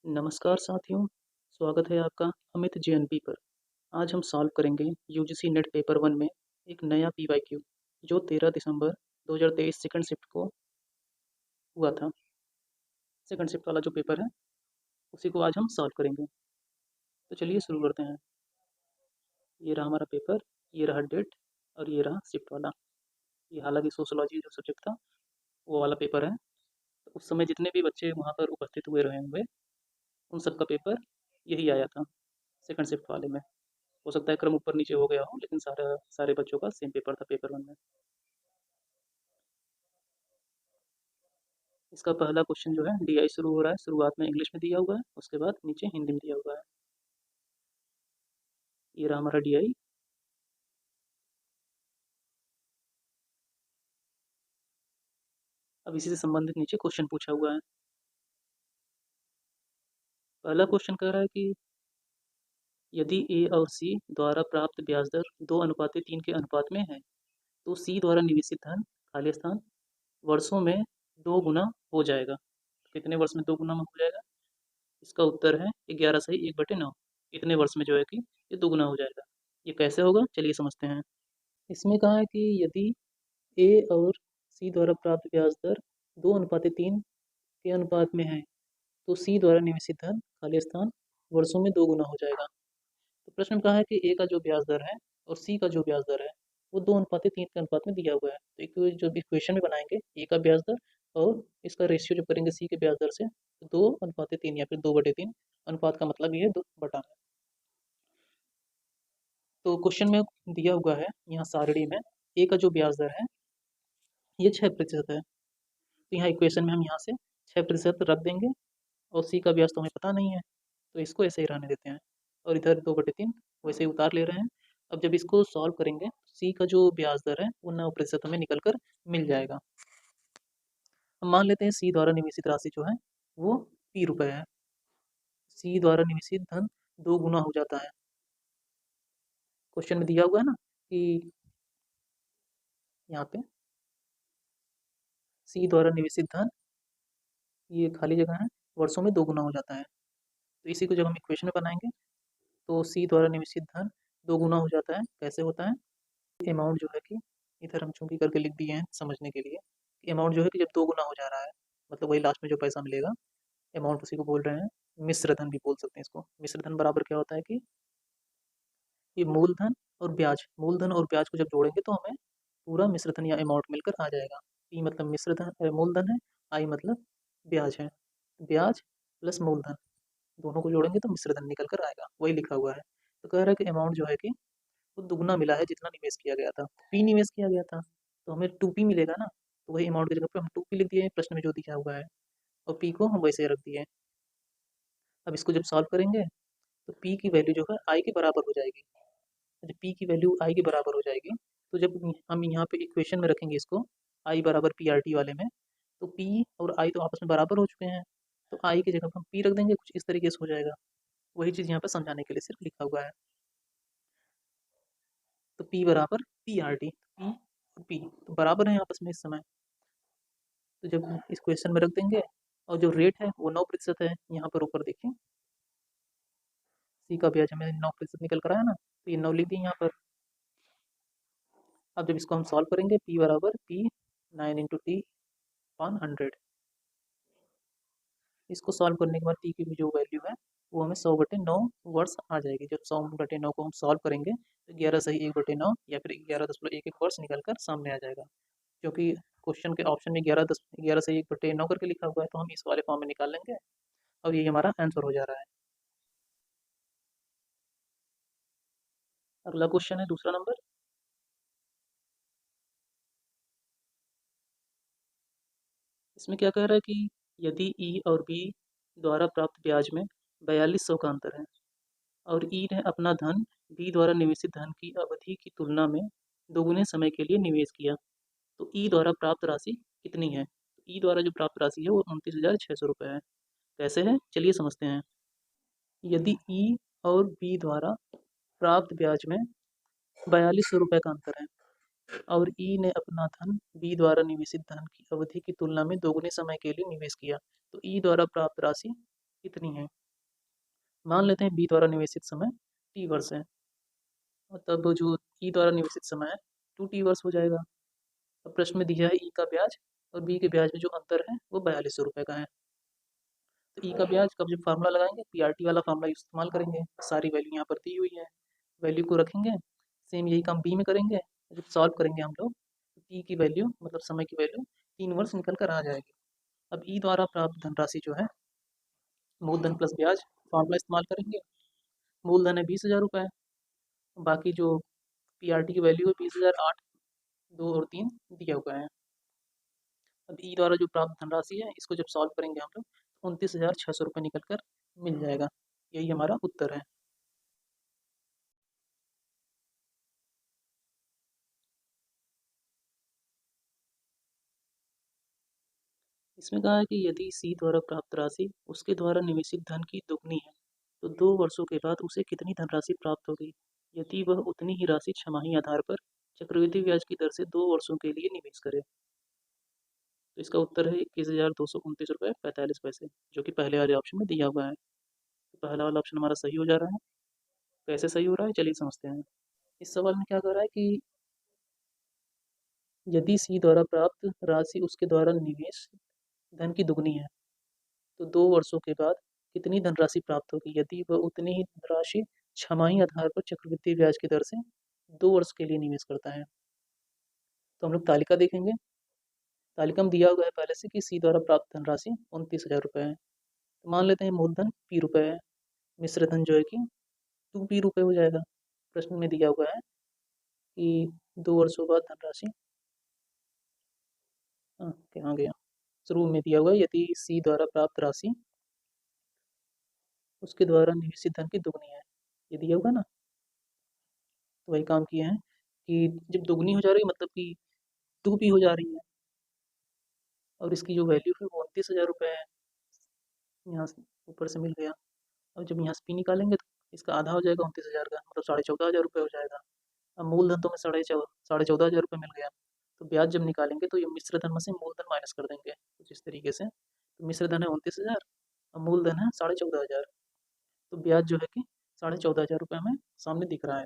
नमस्कार साथियों, स्वागत है आपका अमित जेएनपी पर। आज हम सॉल्व करेंगे यूजीसी नेट पेपर 1 में एक नया पीवाईक्यू जो 13 दिसंबर 2023 सेकंड शिफ्ट को हुआ था। सेकंड शिफ्ट वाला जो पेपर है उसी को आज हम सॉल्व करेंगे। तो चलिए शुरू करते हैं। ये रहा हमारा पेपर, ये रहा डेट और ये रहा शिफ्ट वाला। ये हालांकि सोशोलॉजी जो सब्जेक्ट था वो वाला पेपर है। तो उस समय जितने भी बच्चे वहाँ पर उपस्थित हुए रहे होंगे उन सब का पेपर यही आया था सेकंड शिफ्ट वाले में। हो सकता है क्रम ऊपर नीचे हो गया हो, लेकिन सारे बच्चों का सेम पेपर था पेपर 1 में। इसका पहला क्वेश्चन जो है डीआई शुरू हो रहा है, शुरुआत में इंग्लिश में दिया हुआ है, उसके बाद नीचे हिंदी में दिया हुआ है। ये रहा हमारा डीआई। अब इसी से संबंधित नीचे क्वेश्चन पूछा हुआ है। पहला क्वेश्चन कह रहा है कि यदि ए और सी द्वारा प्राप्त ब्याज दर 2:3 के अनुपात में है तो सी द्वारा निवेशित धन खाली स्थान वर्षों में 2 गुना हो जाएगा। तो कितने वर्ष में 2 गुना हो जाएगा? इसका उत्तर है 11/1/9। इतने वर्ष में जो है कि ये 2 गुना हो जाएगा। ये कैसे होगा चलिए समझते हैं। इसमें कहा है कि यदि ए और सी द्वारा प्राप्त ब्याज दर 2:3 के अनुपात में है तो सी द्वारा निवेशित धन खाली स्थान वर्षों में 2 गुना हो जाएगा। तो प्रश्न में कहा है कि ए का जो ब्याज दर है और सी का जो ब्याज दर है वो 2:3 के अनुपात में दिया हुआ है। तो जो इक्वेशन में बनाएंगे ए का ब्याज दर और इसका रेशियो जब करेंगे सी के ब्याज दर से तो 2:3 या फिर 2/3 अनुपात का मतलब ये है 2 बटा में। तो क्वेश्चन में दिया हुआ है यहाँ सारणी में ए का जो ब्याज दर है ये 6% है। तो यहाँ इक्वेशन में हम यहाँ से 6% रख देंगे और सी का ब्याज तो हमें पता नहीं है तो इसको ऐसे ही रहने देते हैं और इधर 2/3 वैसे ही उतार ले रहे हैं। अब जब इसको सॉल्व करेंगे सी का जो ब्याज दर है वो 9% हमें निकल कर मिल जाएगा। हम मान लेते हैं सी द्वारा निवेशित राशि जो है वो P रुपए है। सी द्वारा निवेशित धन 2 गुना हो जाता है। क्वेश्चन में दिया हुआ है ना कि यहाँ पे सी द्वारा निवेशित धन, ये खाली जगह है, वर्षों में 2 गुना हो जाता है। तो इसी को जब हम इक्वेशन में बनाएंगे तो सी द्वारा निवेशित धन 2 गुना हो जाता है। कैसे होता है? अमाउंट जो है कि इधर हम चूंकि करके लिख दिए हैं समझने के लिए कि अमाउंट जो है कि जब 2 गुना हो जा रहा है मतलब वही लास्ट में जो पैसा मिलेगा अमाउंट उसी को बोल रहे हैं। मिश्र धन भी बोल सकते हैं इसको। मिश्र धन बराबर क्या होता है कि ये मूलधन और ब्याज, मूलधन और ब्याज को जब जोड़ेंगे तो हमें पूरा मिश्र धन या अमाउंट मिलकर आ जाएगा। पी मतलब मिश्र धन मूलधन है, आई मतलब ब्याज है। ब्याज प्लस मूलधन दोनों को जोड़ेंगे तो मिश्र धन निकल कर आएगा, वही लिखा हुआ है। तो कह रहा है कि अमाउंट जो है कि वो दुगना मिला है जितना निवेश किया गया था। पी निवेश किया गया था तो हमें 2p मिलेगा ना, तो वही अमाउंट की जगह पर हम 2p लिख दिए प्रश्न में जो दिया हुआ है और p को हम वैसे ही रख दिए। अब इसको जब सॉल्व करेंगे तो p की वैल्यू जो है i के बराबर हो जाएगी। जब p की वैल्यू i के बराबर हो जाएगी तो जब हम यहाँ पे इक्वेशन में रखेंगे इसको i बराबर PRT वाले में तो p और i तो आपस में बराबर हो चुके हैं तो i की जगह पर हम p रख देंगे, कुछ इस तरीके से हो जाएगा। वही चीज़ यहाँ पर समझाने के लिए सिर्फ लिखा हुआ है। तो p बराबर PRT, p और p तो बराबर है आपस में इस समय। तो जब इस क्वेश्चन में रख देंगे और जो रेट है वो 9% है। यहाँ पर ऊपर देखिए सी का ब्याज हमें 9% निकल कर आया ना, तो ये 9 लिख दिए यहाँ पर। अब जब इसको हम सॉल्व करेंगे p बराबर p 9 × t/100, इसको सॉल्व करने के बाद t की भी जो वैल्यू है वो हमें 100/9 वर्ष आ जाएगी। जब 100/9 को हम सॉल्व करेंगे तो 11/1/9 या फिर 11.11 वर्ष निकल कर सामने आ जाएगा। क्योंकि क्वेश्चन के ऑप्शन में 11/1/9 करके लिखा हुआ है तो हम इस वाले फॉर्म में निकाल लेंगे और ये हमारा आंसर हो जा रहा है। अगला क्वेश्चन है दूसरा नंबर। इसमें क्या कह रहा है कि यदि ई और बी द्वारा प्राप्त ब्याज में 4200 का अंतर है और ई ने अपना धन बी द्वारा निवेशित धन की अवधि की तुलना में दोगुने समय के लिए निवेश किया तो ई द्वारा प्राप्त राशि कितनी है? ई द्वारा जो प्राप्त राशि है वो 29,600 रुपये है। कैसे है चलिए समझते हैं। यदि ई और बी द्वारा प्राप्त ब्याज में 4200 रुपये का अंतर है और ई ने अपना धन बी द्वारा निवेशित धन की अवधि की तुलना में दोगुने समय के लिए निवेश किया तो ई द्वारा प्राप्त राशि कितनी है। मान लेते हैं बी द्वारा निवेशित समय टी वर्ष है, और तब जो ई द्वारा निवेशित समय है 2t वर्ष हो जाएगा। अब प्रश्न में दिया है ई का ब्याज और बी के ब्याज में जो अंतर है वो 4200 रुपये का है। तो ई का ब्याज कब जब फार्मूला लगाएंगे पीआरटी वाला फार्मूला इस्तेमाल करेंगे, सारी वैल्यू यहाँ पर दी हुई है, वैल्यू को रखेंगे, सेम यही काम बी में करेंगे। जब सॉल्व करेंगे हम लोग तो टी की वैल्यू मतलब समय की वैल्यू 3 वर्ष निकल कर आ जाएगी। अब ई द्वारा प्राप्त धनराशि जो है मूलधन प्लस ब्याज फार्मूला इस्तेमाल करेंगे। मूलधन है 20,000 रुपये, बाकी जो पीआरटी की वैल्यू है 20,008, 2 और 3 दिया हुआ है। अब ई द्वारा जो प्राप्त धनराशि है इसको जब सॉल्व करेंगे हम लोग 29,600 रुपये निकल कर मिल जाएगा। यही हमारा उत्तर है। इसमें कहा है कि यदि सी द्वारा प्राप्त राशि उसके द्वारा निवेशित धन की दुगनी है तो 2 वर्षों के बाद उसे कितनी धनराशि प्राप्त होगी यदि वह उतनी ही राशि छमाही आधार पर चक्रवृद्धि ब्याज की दर से 2 वर्षों के लिए निवेश करे। तो इसका उत्तर है 21,229 रुपये 45 पैसे, जो कि पहले वाले ऑप्शन में दिया हुआ है। तो पहला वाला ऑप्शन हमारा सही हो जा रहा है। कैसे सही हो रहा है चलिए समझते हैं। इस सवाल में क्या कर रहा है कि यदि सी द्वारा प्राप्त राशि उसके द्वारा निवेश धन की दुगनी है तो 2 वर्षों के बाद कितनी धनराशि प्राप्त होगी यदि वह उतनी ही धनराशि छमाही आधार पर चक्रवृद्धि ब्याज की दर से 2 वर्ष के लिए निवेश करता है। तो हम लोग तालिका देखेंगे। तालिका में दिया हुआ है पहले से कि सी द्वारा प्राप्त धनराशि 29,000 रुपये है। तो मान लेते हैं मूलधन पी रुपये है, मिश्र धन जो है कि 2p रुपये हो जाएगा। प्रश्न में दिया हुआ है कि 2 वर्षों बाद धनराशि, हाँ कहाँ गया, शुरू में दिया हुआ है यदि सी द्वारा प्राप्त राशि उसके द्वारा निवेशित धन की दुगनी है, ये दिया हुआ ना। तो वही काम किए हैं कि जब दुगनी हो जा रही है मतलब कि 2p हो जा रही है, और इसकी जो वैल्यू है वो 29,000 रुपये है, यहाँ से ऊपर से मिल गया। और जब यहाँ से पी निकालेंगे तो इसका आधा हो जाएगा 29,000 का, मतलब 14,500 रुपये हो जाएगा। अब मूलधन तो में 14,500 मिल गया। तो ब्याज जब निकालेंगे तो ये मिश्र धन में से मूलधन माइनस कर देंगे कुछ इस तरीके से। तो मिश्र धन है 29,000 और मूलधन है 14,500। तो ब्याज जो है कि 14,500 रुपये हमें सामने दिख रहा है।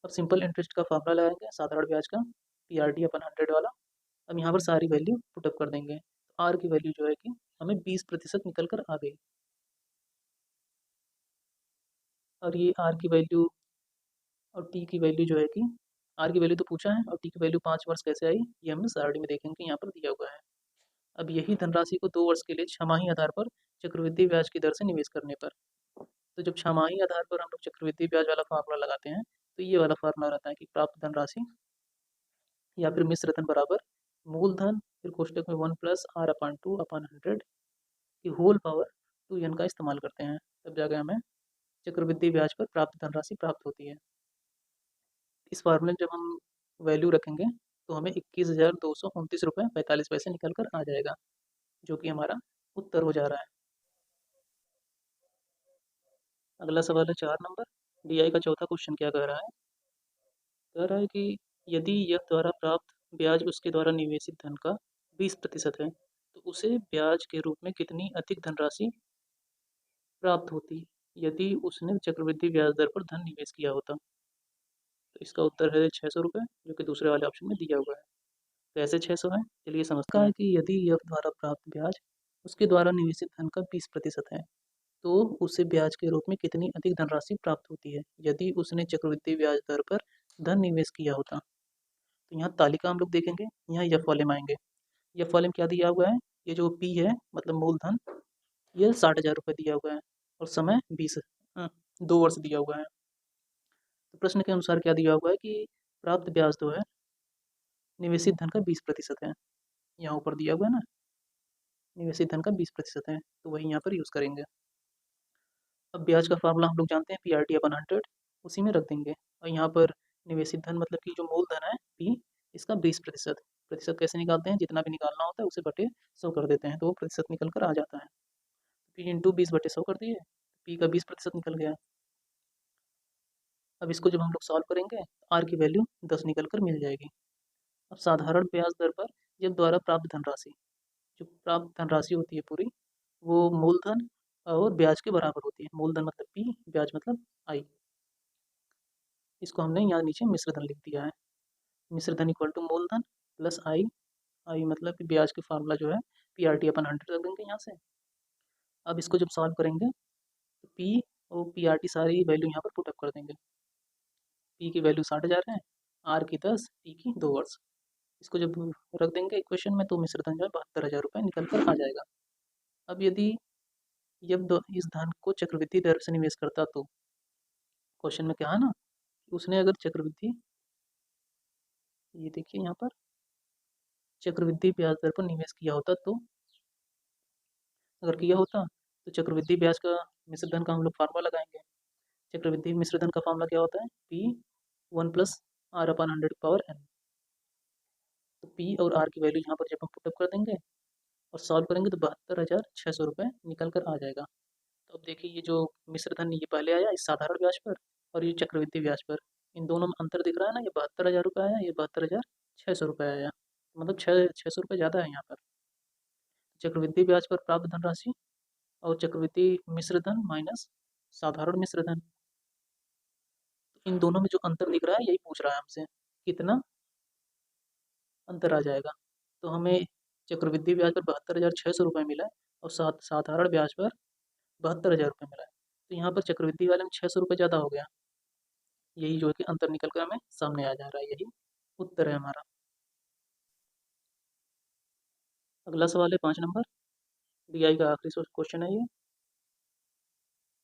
अब सिंपल इंटरेस्ट का फार्मूला लगाएंगे, साधारण ब्याज का, पीआरटी अपन 100 वाला। अब यहाँ पर सारी वैल्यू पुटअप कर देंगे तो आर की वैल्यू जो है कि हमें 20% निकल कर आ गई। और ये आर की वैल्यू और टी की वैल्यू जो है कि आर की वैल्यू तो पूछा है और टी की वैल्यू 5 वर्ष कैसे आई ये हम सारणी में देखेंगे, यहाँ पर दिया हुआ है। अब यही धनराशि को 2 वर्ष के लिए छमाही आधार पर चक्रवृद्धि ब्याज की दर से निवेश करने पर, तो जब छमाही आधार पर हम लोग चक्रवृद्धि ब्याज वाला फार्मूला लगाते हैं तो ये वाला फार्मूला रहता है कि प्राप्त धनराशि या फिर मिश्र धन बराबर मूलधन फिर कोष्टक में 1+r/2/100 की होल पावर 2n का इस्तेमाल करते हैं, तब जाकर हमें चक्रवृद्धि ब्याज पर प्राप्त धनराशि प्राप्त होती है। इस फार्मूले में जब हम वैल्यू रखेंगे तो हमें 21,229 रुपये 45 पैसे निकल कर आ जाएगा, जो कि हमारा उत्तर हो जा रहा है। अगला सवाल है 4 नंबर। डीआई का चौथा क्वेश्चन क्या कह रहा है। कह रहा है कि यदि यह द्वारा प्राप्त ब्याज उसके द्वारा निवेशित धन का 20% है तो उसे ब्याज के रूप में कितनी अधिक धनराशि प्राप्त होती यदि उसने चक्रवृद्धि ब्याज दर पर धन निवेश किया होता। तो इसका उत्तर है 600 रुपये, जो कि दूसरे वाले ऑप्शन में दिया हुआ है। कैसे 600 है चलिए समझते हैं। कि यदि यह द्वारा प्राप्त ब्याज उसके द्वारा निवेशित धन का 20% है तो उसे ब्याज के रूप में कितनी अधिक धनराशि प्राप्त होती है यदि उसने चक्रवृद्धि ब्याज दर पर धन निवेश किया होता। तो यहाँ तालिका हम लोग देखेंगे, यहाँ यफ वाले में आएंगे। यफ वाले में क्या दिया हुआ है, ये जो पी है मतलब मूलधन ये 60,000 रुपये दिया हुआ है और समय 2 वर्ष दिया हुआ है। तो प्रश्न के अनुसार क्या दिया हुआ है कि प्राप्त ब्याज जो है निवेशित धन का 20% है, यहाँ ऊपर दिया हुआ है ना, निवेशित धन का 20% है, तो वही यहाँ पर यूज़ करेंगे। अब ब्याज का फार्मूला हम लोग जानते हैं PRT/100, उसी में रख देंगे। और यहाँ पर निवेशित धन मतलब कि जो मूलधन है P, इसका 20%। प्रतिशत कैसे निकालते हैं, जितना भी निकालना होता है उसे बटे 100 कर देते हैं तो वो प्रतिशत निकल कर आ जाता है। P इंटू 20/100 कर दिए, P का 20% निकल गया। अब इसको जब हम लोग सॉल्व करेंगे R की वैल्यू 10 निकल कर मिल जाएगी। अब साधारण ब्याज दर पर जब द्वारा प्राप्त धनराशि, जो प्राप्त धनराशि होती है पूरी वो मूलधन और ब्याज के बराबर होती है। मूलधन मतलब P, ब्याज मतलब I। इसको हमने यहाँ नीचे मिश्रधन लिख दिया है। मिश्रधन इक्वल टू मूलधन प्लस I मतलब कि ब्याज की फार्मूला जो है PRT अपन 100 रख देंगे यहाँ से। अब इसको जब सॉल्व करेंगे तो P और PRT सारी वैल्यू यहाँ पर पुटअप कर देंगे। P की वैल्यू 60,000 है, R की 10, T की 2 वर्ष। इसको जब रख देंगे इक्वेशन में तो मिश्रधन जो है 72,000 रुपये निकल कर आ जाएगा। अब यदि इस धन को चक्रवृद्धि दर से निवेश करता तो क्वेश्चन में क्या है ना, उसने अगर चक्रवृद्धि, ये देखिए यहाँ पर चक्रवृद्धि ब्याज दर पर निवेश किया होता तो, अगर किया होता तो चक्रवृद्धि ब्याज का मिश्रधन का हम लोग फार्मूला लगाएंगे। चक्रवृद्धि मिश्रधन का फार्मूला क्या होता है, P1 + R/100 तो P और R की वैल्यू यहाँ पर जब हम पुटअप कर देंगे और सॉल्व करेंगे तो 72,600 रुपये निकल कर आ जाएगा। तो अब देखिए ये जो मिश्रधन ये पहले आया इस साधारण ब्याज पर और ये चक्रवृद्धि ब्याज पर, इन दोनों में अंतर दिख रहा है ना, ये 72,000 रुपये आया, ये 72,600 रुपये आया, मतलब 600 रुपये ज़्यादा है यहाँ पर। चक्रवृद्धि ब्याज पर प्राप्त धनराशि और चक्रवृद्धि मिश्रधन माइनस साधारण मिश्रधन, तो इन दोनों में जो अंतर दिख रहा है यही पूछ रहा है हमसे, कितना अंतर आ जाएगा। तो हमें चक्रवृद्धि ब्याज पर 72,600 रुपये मिला है और साधारण ब्याज पर 72,000 रुपये मिला है। तो यहाँ पर चक्रवृद्धि वाले में 600 रुपये ज़्यादा हो गया, यही जो है कि अंतर निकल कर हमें सामने आ जा रहा है, यही उत्तर है हमारा। अगला सवाल है 5 नंबर, DI का आखिरी क्वेश्चन है ये।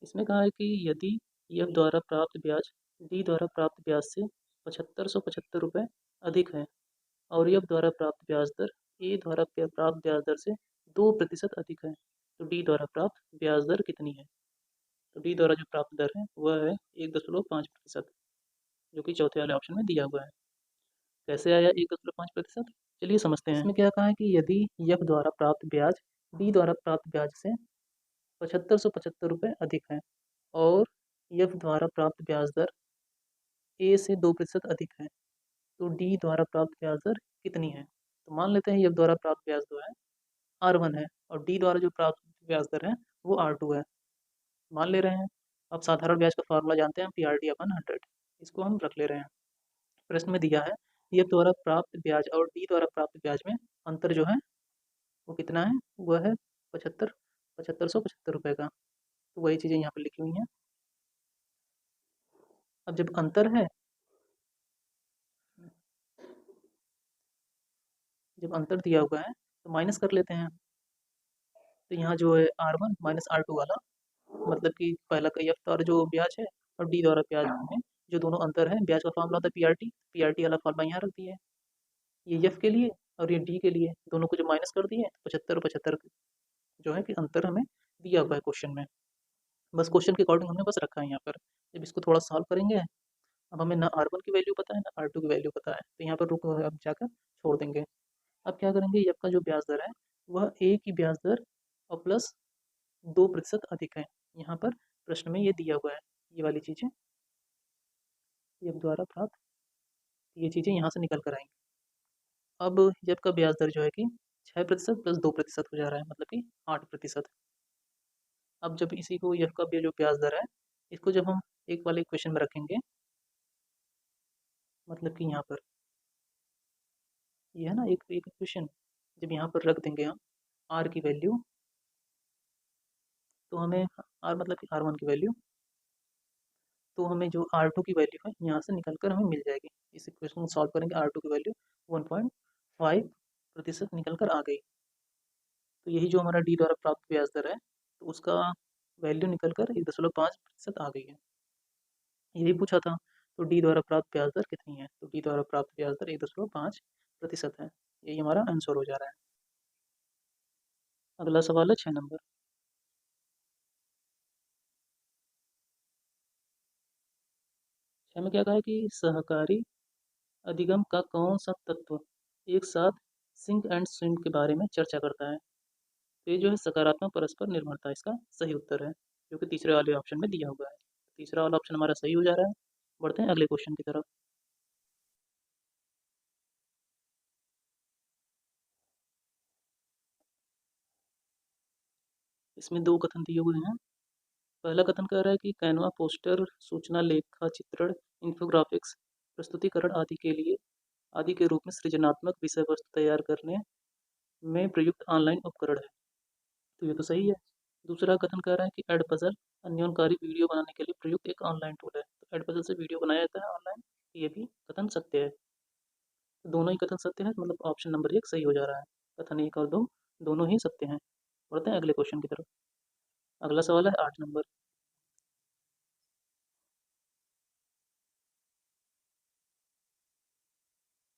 इसमें कहा है कि यदि F द्वारा प्राप्त ब्याज D द्वारा प्राप्त ब्याज से 7,575 रुपये अधिक है और F द्वारा प्राप्त ब्याज दर A द्वारा प्राप्त ब्याज दर से 2% अधिक है, तो D द्वारा प्राप्त ब्याज दर कितनी है। तो D द्वारा जो प्राप्त दर है वह है 1.5%, जो कि चौथे वाले ऑप्शन में दिया हुआ है। कैसे आया 1.5%, चलिए समझते हैं। इसमें क्या कहा है कि यदि F द्वारा प्राप्त ब्याज D द्वारा प्राप्त ब्याज से 7,575 रुपये अधिक है और F द्वारा प्राप्त ब्याज दर A से 2% अधिक है, तो D द्वारा प्राप्त ब्याज दर कितनी है। तो मान लेते हैं F द्वारा प्राप्त ब्याज दर है R1 है और D द्वारा जो प्राप्त ब्याज दर है वो R2 है, मान ले रहे हैं। अब साधारण ब्याज का फार्मूला जानते हैं हम, PRT/100, इसको हम रख ले रहे हैं। प्रश्न में दिया है F द्वारा प्राप्त ब्याज और D द्वारा प्राप्त ब्याज में अंतर जो है वो कितना है, वह है 7,575 रुपये का। तो वही चीज़ें यहाँ पर लिखी हुई हैं। अब जब अंतर दिया हुआ है तो माइनस कर लेते हैं। तो यहाँ जो है R1 माइनस R2 वाला, मतलब कि पहला का F द्वारा जो ब्याज है और D द्वारा ब्याज में जो दोनों अंतर है, ब्याज का फार्मूला होता है PRT वाला फार्मूला यहाँ रख दिए, ये F के लिए और ये D के लिए, दोनों को जो माइनस कर दिए 75 जो है कि अंतर हमें दिया हुआ है क्वेश्चन में। बस क्वेश्चन के अकॉर्डिंग हमने बस रखा है यहाँ पर। जब इसको थोड़ा सॉल्व करेंगे, अब हमें ना R1 की वैल्यू पता है ना R2 की वैल्यू पता है, तो यहाँ पर रुक अब जाकर छोड़ देंगे। अब क्या करेंगे, F का जो ब्याज दर है वह A की ब्याज दर और प्लस 2% अधिक है। यहाँ पर प्रश्न में ये दिया हुआ है, ये वाली चीज़ें F द्वारा प्राप्त, ये चीज़ें यहाँ से निकल कर आएंगी। अब F का ब्याज दर जो है कि 6% प्लस 2% हो जा रहा है, मतलब कि 8%। अब जब इसी को F का जो ब्याज दर है इसको जब हम एक वाले इक्वेशन में रखेंगे, मतलब कि यहाँ पर ये है ना एक इक्वेशन, जब यहाँ पर रख देंगे हम R की वैल्यू, तो हमें R मतलब कि R1 की वैल्यू, तो हमें जो R2 की वैल्यू है यहाँ से निकल कर हमें मिल जाएगी। इस इक्वेशन को सॉल्व करेंगे, R2 की वैल्यू 1.5% निकल कर आ गई। तो यही जो हमारा D द्वारा प्राप्त ब्याज दर है तो उसका वैल्यू निकल कर 1.5% आ गई है, यही पूछा था। तो D द्वारा प्राप्त ब्याज दर कितनी है, तो D द्वारा प्राप्त ब्याज दर 1.5% है, यही हमारा आंसर हो जा रहा है। अगला सवाल है 6 नंबर। 6 में क्या कहा है कि सहकारी अधिगम का कौन सा तत्व एक साथ सिंक एंड स्विम के बारे में चर्चा करता है। तो ये जो है सकारात्मक परस्पर निर्भरता इसका सही उत्तर है, जो कि तीसरे वाले ऑप्शन में दिया हुआ है। तीसरा वाला ऑप्शन हमारा सही हो जा रहा है। बढ़ते हैं अगले क्वेश्चन की तरफ। इसमें दो कथन दिए हुए हैं। पहला कथन कह रहा है कि कैनवा पोस्टर, सूचना लेखा चित्रण, इन्फोग्राफिक्स, प्रस्तुतिकरण आदि के रूप में सृजनात्मक विषय वस्तु तैयार करने में प्रयुक्त ऑनलाइन उपकरण है। तो ये तो सही है। दूसरा कथन कह रहा है कि एड पजल अन्योनकारी वीडियो बनाने के लिए प्रयुक्त एक ऑनलाइन टूल है। तो एड पजल से वीडियो बनाया जाता है ऑनलाइन, ये भी कथन सत्य है। तो दोनों ही कथन सत्य है, मतलब ऑप्शन नंबर 1 सही हो जा रहा है। कथन 1 और 2 दोनों ही सत्य हैं। बढ़ते हैं अगले क्वेश्चन की तरफ। अगला सवाल है 8 नंबर।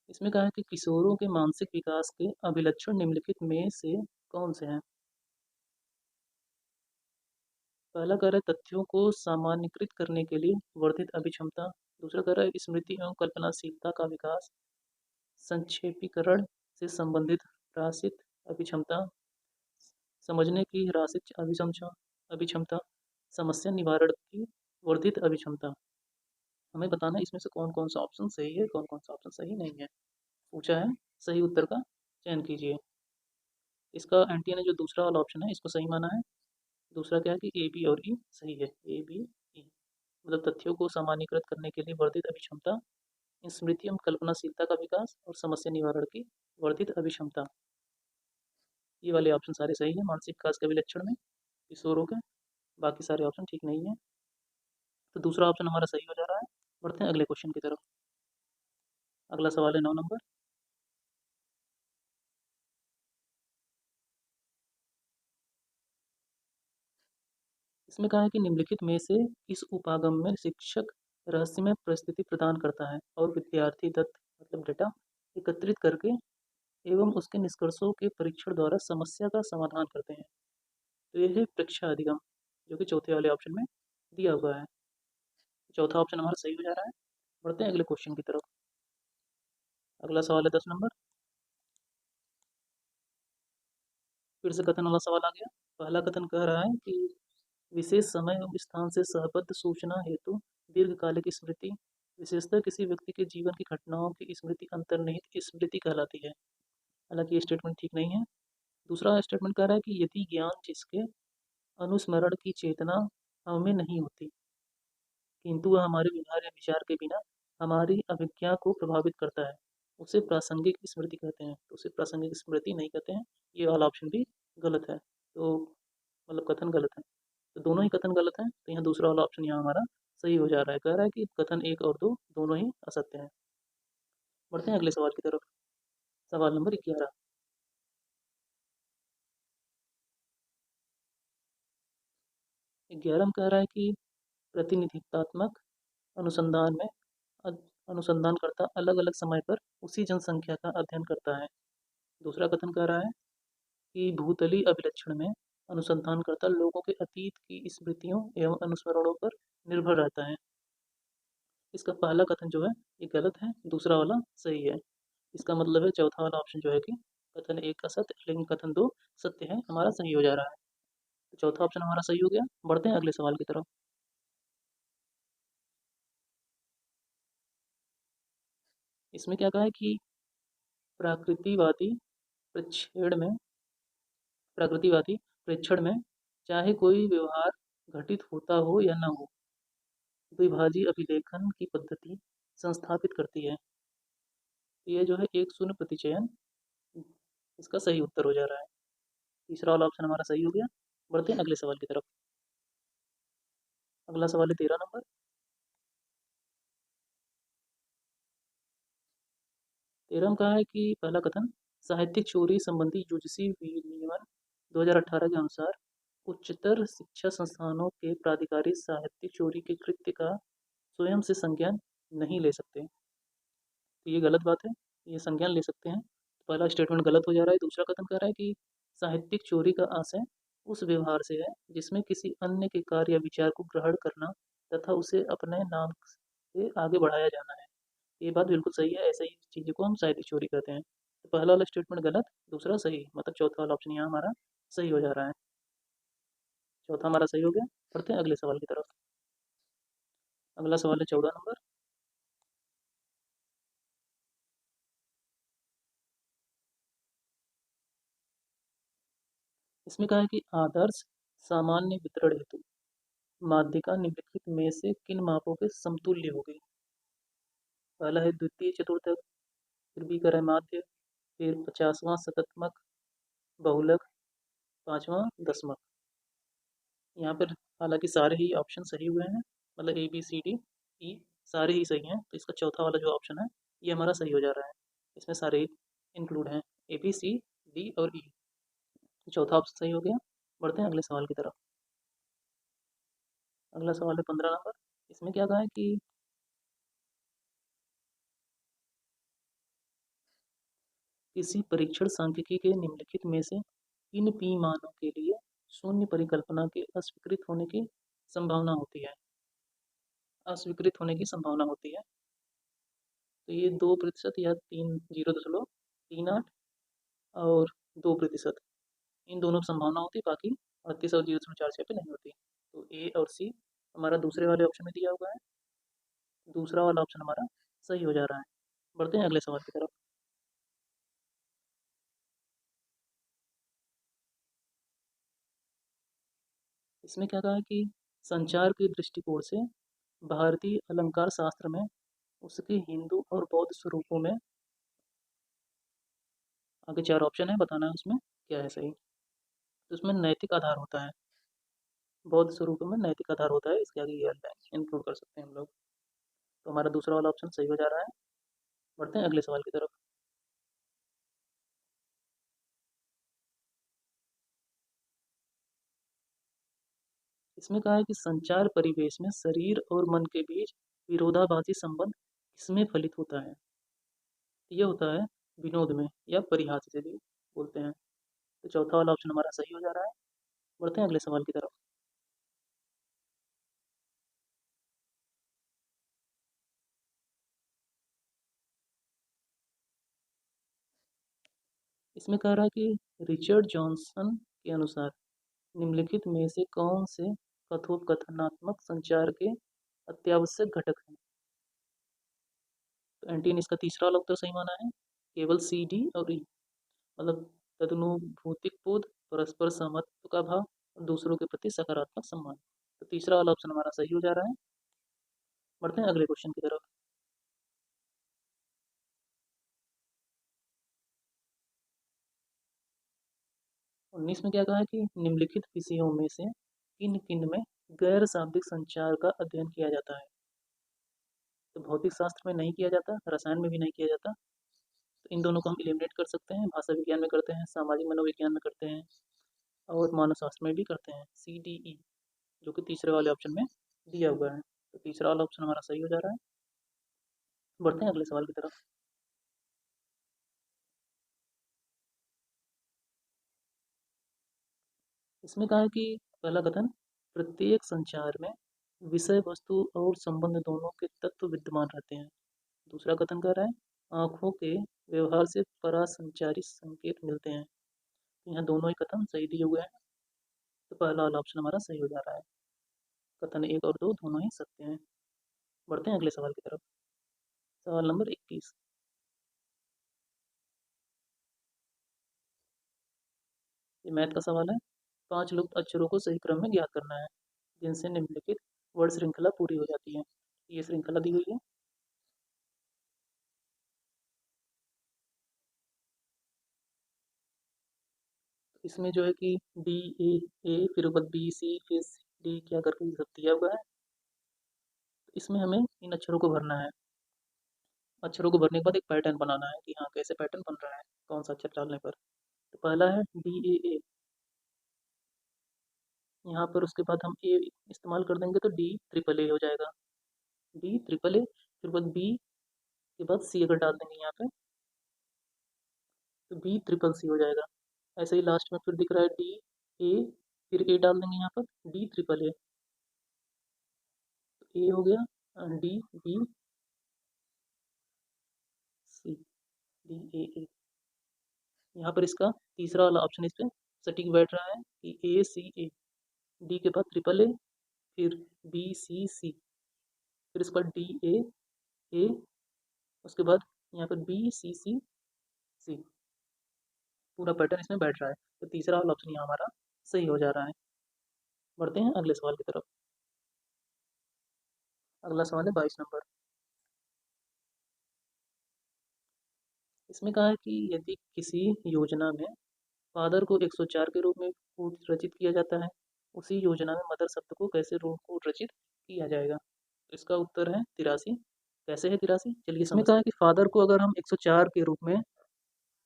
इसमें कहा है कि किशोरों के मानसिक विकास के अभिलक्षण निम्नलिखित में से कौन से हैं। पहला कह रहा है तथ्यों को सामान्यीकृत करने के लिए वर्धित अभिक्षमता। दूसरा कह रहा है स्मृति एवं कल्पनाशीलता का विकास, संक्षेपीकरण से संबंधित ह्रासित अभिक्षमता, समझने की ह्रासित अभिक्षमता, समस्या निवारण की वर्धित अभिक्षमता। हमें बताना है इसमें से कौन कौन सा ऑप्शन सही है, कौन कौन सा ऑप्शन सही नहीं है। पूछा है, सही उत्तर का चयन कीजिए। इसका एंटी ने जो दूसरा वाला ऑप्शन है इसको सही माना है। दूसरा क्या है कि ए बी और ई सही है। ए बी ई मतलब तथ्यों को सामान्यीकृत करने के लिए वर्धित अभिक्षमता, स्मृति एवं कल्पनाशीलता का विकास और समस्या निवारण की वर्धित अभिक्षमता। ये वाले ऑप्शन सारे सही है मानसिक विकास के विलक्षण में किशोरों के। बाकी सारे ऑप्शन ठीक नहीं है। तो दूसरा ऑप्शन हमारा सही हो जा रहा है। बढ़ते हैं अगले क्वेश्चन की तरफ। अगला सवाल है 9 नंबर। इसमें कहा है कि निम्नलिखित में से इस उपागम में शिक्षक रहस्यमय परिस्थिति प्रदान करता है और विद्यार्थी दत्त मतलब डेटा एकत्रित करके एवं उसके निष्कर्षों के परीक्षण द्वारा समस्या का समाधान करते हैं। तो यह है परीक्षा अधिगम, जो कि चौथे वाले ऑप्शन में दिया हुआ है। चौथा ऑप्शन हमारा सही हो जा रहा है। बढ़ते हैं अगले क्वेश्चन की तरफ। अगला सवाल है 10 नंबर। फिर से कथन वाला सवाल आ गया। पहला कथन कह रहा है कि विशेष समय एवं स्थान से सहबद्ध सूचना हेतु दीर्घकालिक स्मृति विशेषतः किसी व्यक्ति के जीवन की घटनाओं की स्मृति अंतर्निहित स्मृति कहलाती है। हालांकि ये स्टेटमेंट ठीक नहीं है। दूसरा स्टेटमेंट कह रहा है कि यदि ज्ञान जिसके अनुस्मरण की चेतना हमें नहीं होती, किंतु वह हमारे व्यवहार या विचार के बिना हमारी अभिज्ञा को प्रभावित करता है, उसे प्रासंगिक स्मृति कहते हैं। तो उसे प्रासंगिक स्मृति नहीं कहते हैं। ये वाला ऑप्शन भी गलत है। तो मतलब कथन गलत है। तो दोनों ही कथन गलत हैं। तो यहाँ दूसरा वाला ऑप्शन यहाँ हमारा सही हो जा रहा है। कह रहा है कि कथन 1 और 2 दोनों ही असत्य हैं। बढ़ते हैं अगले सवाल की तरफ। सवाल नंबर 11। 11 में कह रहा है कि प्रतिनिधित्वात्मक अनुसंधान में अनुसंधानकर्ता अलग अलग समय पर उसी जनसंख्या का अध्ययन करता है। दूसरा कथन कह रहा है कि भूतलीय अभिलक्षण में अनुसंधानकर्ता लोगों के अतीत की स्मृतियों एवं अनुस्मरणों पर निर्भर रहता है। इसका पहला कथन जो है ये गलत है, दूसरा वाला सही है। इसका मतलब है चौथा वाला ऑप्शन जो है कि कथन 1 असत्य लेकिन कथन 2 सत्य है, हमारा सही हो जा रहा है। तो चौथा ऑप्शन हमारा सही हो गया। बढ़ते हैं अगले सवाल की तरफ। इसमें क्या कहा है कि प्रकृतिवादी प्रेक्षण में प्रकृतिवादी प्रेक्षण में चाहे कोई व्यवहार घटित होता हो या न हो, द्विभाजी अभिलेखन की पद्धति संस्थापित करती है। ये जो है एक शून्य प्रतिचयन इसका सही उत्तर हो जा रहा है। तीसरा वाला ऑप्शन हमारा सही हो गया। बढ़ते हैं अगले सवाल की तरफ। अगला सवाल है 13 नंबर। 13 में कहा है कि पहला कथन साहित्यिक चोरी संबंधी यूजीसी विनियमन 2018 के अनुसार उच्चतर शिक्षा संस्थानों के प्राधिकारी साहित्यिक चोरी के कृत्य का स्वयं से संज्ञान नहीं ले सकते। तो ये गलत बात है। ये संज्ञान ले सकते हैं। तो पहला स्टेटमेंट गलत हो जा रहा है। दूसरा कथन कह रहा है कि साहित्यिक चोरी का आशय उस व्यवहार से है जिसमें किसी अन्य के कार्य या विचार को ग्रहण करना तथा उसे अपने नाम से आगे बढ़ाया जाना है। ये बात बिल्कुल सही है। ऐसे ही चीज़ों को हम साहित्यिक चोरी कहते हैं। तो पहला वाला स्टेटमेंट गलत, दूसरा सही, मतलब चौथा वाला ऑप्शन यहाँ हमारा सही हो जा रहा है। चौथा हमारा सही हो गया। बढ़ते हैं अगले सवाल की तरफ। अगला सवाल है 14 नंबर। इसमें कहा है कि आदर्श सामान्य वितरण हेतु माध्यिका निम्नलिखित में से किन मापों के समतुल्य होगी? पहला है द्वितीय चतुर्थक, फिर बी करें माध्य, फिर 50वां शतकमक, बहुलक, 5वां दशमक। यहाँ पर हालांकि सारे ही ऑप्शन सही हुए हैं, मतलब A B C D E सारे ही सही हैं, तो इसका चौथा वाला जो ऑप्शन है ये हमारा सही हो जा रहा है। इसमें सारे इंक्लूड हैं, ए बी सी डी और ई। चौथा ऑप्शन सही हो गया। बढ़ते हैं अगले सवाल की तरफ। अगला सवाल है 15 नंबर। इसमें क्या कहा है कि किसी परीक्षण सांख्यिकी के निम्नलिखित में से किन पी मानों के लिए शून्य परिकल्पना के अस्वीकृत होने की संभावना होती है? अस्वीकृत होने की संभावना होती है। तो ये 2% या 0.38 और 2%, इन दोनों की संभावना होती है, बाकी 38 और 0.46 पे नहीं होती। तो ए और सी हमारा दूसरे वाले ऑप्शन में दिया हुआ है, दूसरा वाला ऑप्शन हमारा सही हो जा रहा है। बढ़ते हैं अगले सवाल की तरफ। इसमें क्या कहा है कि संचार के दृष्टिकोण से भारतीय अलंकार शास्त्र में उसके हिंदू और बौद्ध स्वरूपों में, आगे 4 ऑप्शन है, बताना है उसमें क्या है सही। तो उसमें नैतिक आधार होता है, बौद्ध स्वरूपों में नैतिक आधार होता है, इसके आगे ये इंक्लूड कर सकते हैं हम लोग। तो हमारा दूसरा वाला ऑप्शन सही हो जा रहा है। बढ़ते हैं अगले सवाल की तरफ। इसमें कहा है कि संचार परिवेश में शरीर और मन के बीच विरोधाभासी संबंध किसमें फलित होता है? ये होता है विनोद में, या परिहास से भी बोलते हैं। तो चौथा वाला ऑप्शन हमारा सही हो जा रहा है। बढ़ते हैं अगले सवाल की तरफ। इसमें कह रहा है कि रिचर्ड जॉनसन के अनुसार निम्नलिखित में से कौन से कथोपकथनात्मक संचार के अत्यावश्यक घटक हैं? तो एंटी ने इसका तीसरा वाला उत्तर सही माना है, केवल सी डी और ई, मतलब तदनुभूतिक बोध, परस्पर सहमत्व का भाव और दूसरों के प्रति सकारात्मक सम्मान। तो तीसरा वाला ऑप्शन हमारा सही हो जा रहा है। बढ़ते हैं अगले क्वेश्चन की तरफ। 19 में क्या कहा है कि निम्नलिखित विषयों में से किन किन में गैर शाब्दिक संचार का अध्ययन किया जाता है? तो भौतिक शास्त्र में नहीं किया जाता, रसायन में भी नहीं किया जाता, तो इन दोनों को हम एलिमिनेट कर सकते हैं। भाषा विज्ञान में करते हैं, सामाजिक मनोविज्ञान में करते हैं, और मानव शास्त्र में भी करते हैं, सी डी ई, जो कि तीसरे वाले ऑप्शन में दिया हुआ है। तो तीसरा वाला ऑप्शन हमारा सही हो जा रहा है। बढ़ते हैं अगले सवाल की तरफ। इसमें कहा है कि पहला कथन, प्रत्येक संचार में विषय वस्तु और संबंध दोनों के तत्व विद्यमान रहते हैं। दूसरा कथन कह रहा है आँखों के व्यवहार से परासंचारी संकेत मिलते हैं। तो यहाँ दोनों ही कथन सही दिए हुए हैं, तो पहला वाला ऑप्शन हमारा सही हो जा रहा है। कथन 1 और 2 दोनों ही सत्य हैं। बढ़ते हैं अगले सवाल की तरफ। सवाल नंबर 21। ये मैथ का सवाल है। 5 लुप्त अक्षरों को सही क्रम में ज्ञात करना है, जिनसे निम्नलिखित वर्ड श्रृंखला पूरी हो जाती है। ये श्रृंखला दी हुई है। इसमें जो है कि डी ए फिर ऊपर बी सी फिर डी क्या करके ये सब दिया हुआ है। इसमें हमें इन अक्षरों को भरना है। अक्षरों को भरने के बाद एक पैटर्न बनाना है कि हाँ कैसे पैटर्न बन रहा है, कौन सा अक्षर डालने पर। तो पहला है डी ए, यहाँ पर उसके बाद हम ए इस्तेमाल कर देंगे तो डी ट्रिपल ए हो जाएगा, डी ट्रिपल ए। फिर बाद बी के बाद सी अगर डाल देंगे यहाँ पे तो बी ट्रिपल सी हो जाएगा। ऐसे ही लास्ट में फिर दिख रहा है डी ए, फिर ए डाल देंगे यहाँ पर डी ट्रिपल ए, तो ए हो गया D B C, D A. यहाँ पर इसका तीसरा वाला ऑप्शन इस पर सटीक बैठ रहा है कि ए सी ए, डी के बाद ट्रिपल ए, फिर बी सी सी, फिर इसके बाद डी ए, उसके बाद यहाँ पर बी सी सी सी, पूरा पैटर्न इसमें बैठ रहा है। तो तीसरा वाला ऑप्शन यहाँ हमारा सही हो जा रहा है। बढ़ते हैं अगले सवाल की तरफ। अगला सवाल है 22 नंबर। इसमें कहा है कि यदि किसी योजना में फादर को 104 के रूप में कूट रचित किया जाता है, उसी योजना में मदर शब्द को कैसे कूट रचित किया जाएगा? तो इसका उत्तर है 83। कैसे है 83? चलिए इसमें कहा है कि फादर को अगर हम 104 के रूप में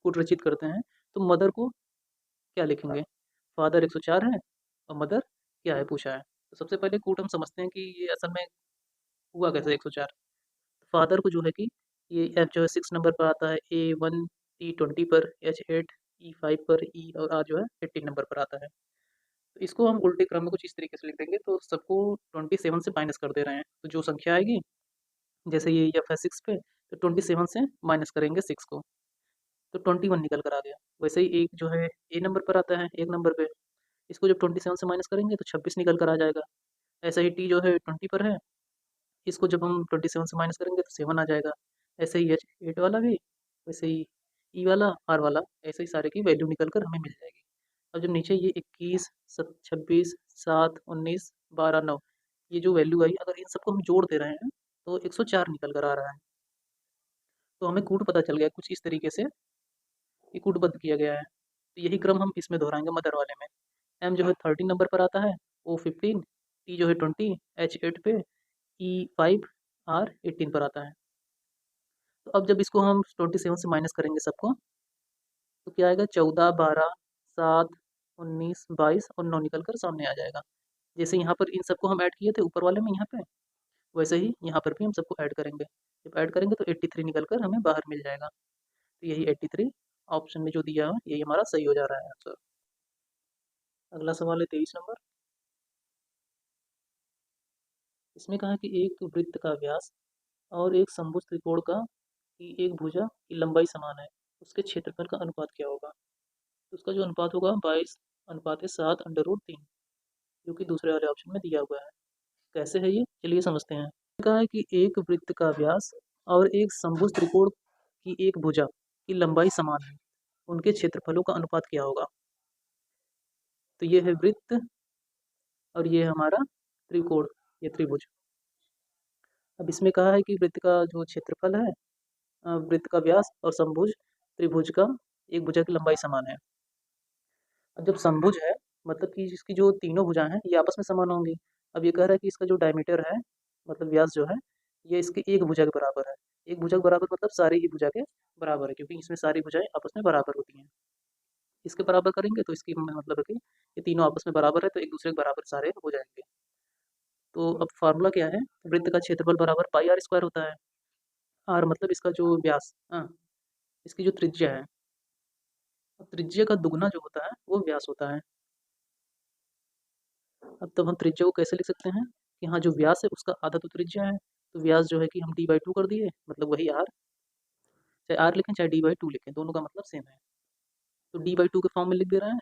कूट रचित करते हैं तो मदर को क्या लिखेंगे? फादर 104 है और मदर क्या है पूछा है। तो सबसे पहले कूट हम समझते हैं कि ये असल में हुआ कैसे 104। फादर को जो है कि ये एफ जो है 6 नंबर पर आता है, A1 E20 पर, H8 E5 पर, E और R जो है 18 नंबर पर आता है। तो इसको हम उल्टे क्रम में कुछ इस तरीके से लिख देंगे, तो सबको 27 से माइनस कर दे रहे हैं, तो जो संख्या आएगी, जैसे ये एफ है 6 पे, तो 27 से माइनस करेंगे 6 को, तो 21 निकल कर आ गया। वैसे ही एक जो है ए नंबर पर आता है, एक नंबर पे, इसको जब 27 से माइनस करेंगे तो 26 निकल कर आ जाएगा। ऐसा ही टी जो है 20 पर है, इसको जब हम 27 से माइनस करेंगे तो 7 आ जाएगा। ऐसे ही H8 वाला भी, वैसे ही ई वाला, आर वाला, ऐसे ही सारे की वैल्यू निकल कर हमें मिल जाएगी। अब जब नीचे ये 21, 26, 7, 19, 12, 9, ये जो वैल्यू आई, अगर इन सबको हम जोड़ दे रहे हैं तो 104 निकल कर आ रहा है। तो हमें कूट पता चल गया कुछ इस तरीके से, ये कूटबद्ध किया गया है। तो यही क्रम हम इसमें दोहराएंगे मदर वाले में। एम जो है 13 नंबर पर आता है, O15, टी जो है 20, H8 पे, E5, R 18 पर आता है। तो अब जब इसको हम 27 से माइनस करेंगे सबको, तो क्या आएगा? 14, 12, 7, 19, 22 और 9 निकल कर सामने आ जाएगा। जैसे यहाँ पर इन सबको हम ऐड किए थे ऊपर वाले में यहाँ पे, वैसे ही यहाँ पर भी हम सबको ऐड करेंगे। जब ऐड करेंगे तो 83 निकल कर हमें बाहर मिल जाएगा। तो यही 83 ऑप्शन में जो दिया है यही हमारा सही हो जा रहा है आंसर। अगला सवाल है 23 नंबर। इसमें कहा कि एक वृत्त का व्यास और एक समभुज त्रिकोण का की एक भुजा की लंबाई समान है, उसके क्षेत्रफल का अनुपात क्या होगा? तो उसका जो अनुपात होगा 22:7 अंडर रूट 3, जो कि दूसरे वाले ऑप्शन में दिया हुआ है। कैसे है ये, चलिए समझते हैं। कहा है कि एक वृत्त का व्यास और एक समभुज त्रिकोण की एक भुजा की लंबाई समान है, उनके क्षेत्रफलों का अनुपात क्या होगा? तो ये है वृत्त और ये है हमारा त्रिकोण, ये त्रिभुज। अब इसमें कहा है कि वृत्त का जो क्षेत्रफल है, वृत्त का व्यास और समभुज त्रिभुज का एक भुजा की लंबाई समान है। अब जब समभुज है मतलब कि जिसकी जो तीनों भुजाएं हैं ये आपस में समान होंगी। अब ये कह रहा है कि इसका जो डायमीटर है मतलब व्यास जो है ये इसके एक भुजा के बराबर है। एक भुजा के बराबर मतलब सारी ही भुजा के बराबर है, क्योंकि इसमें सारी भुजाएं आपस में बराबर होती हैं। इसके बराबर करेंगे तो इसकी मतलब है कि ये तीनों आपस में बराबर है, तो एक दूसरे के बराबर सारे हो जाएंगे। तो अब फार्मूला क्या है? वृत्त का क्षेत्रफल बराबर पाई आर स्क्वायर होता है। आर मतलब इसका जो व्यास, हाँ, इसकी जो त्रिज्या है, त्रिज्या का दुगना जो होता है वो व्यास होता है। अब तब हम त्रिज्या को कैसे लिख सकते हैं कि हाँ जो व्यास है उसका आधा तो त्रिज्या है, तो व्यास जो है कि हम d/2 कर दिए, मतलब वही आर, चाहे आर लिखें चाहे d/2 लिखें, दोनों का मतलब सेम है। तो d/2 के फॉर्म में लिख दे रहे हैं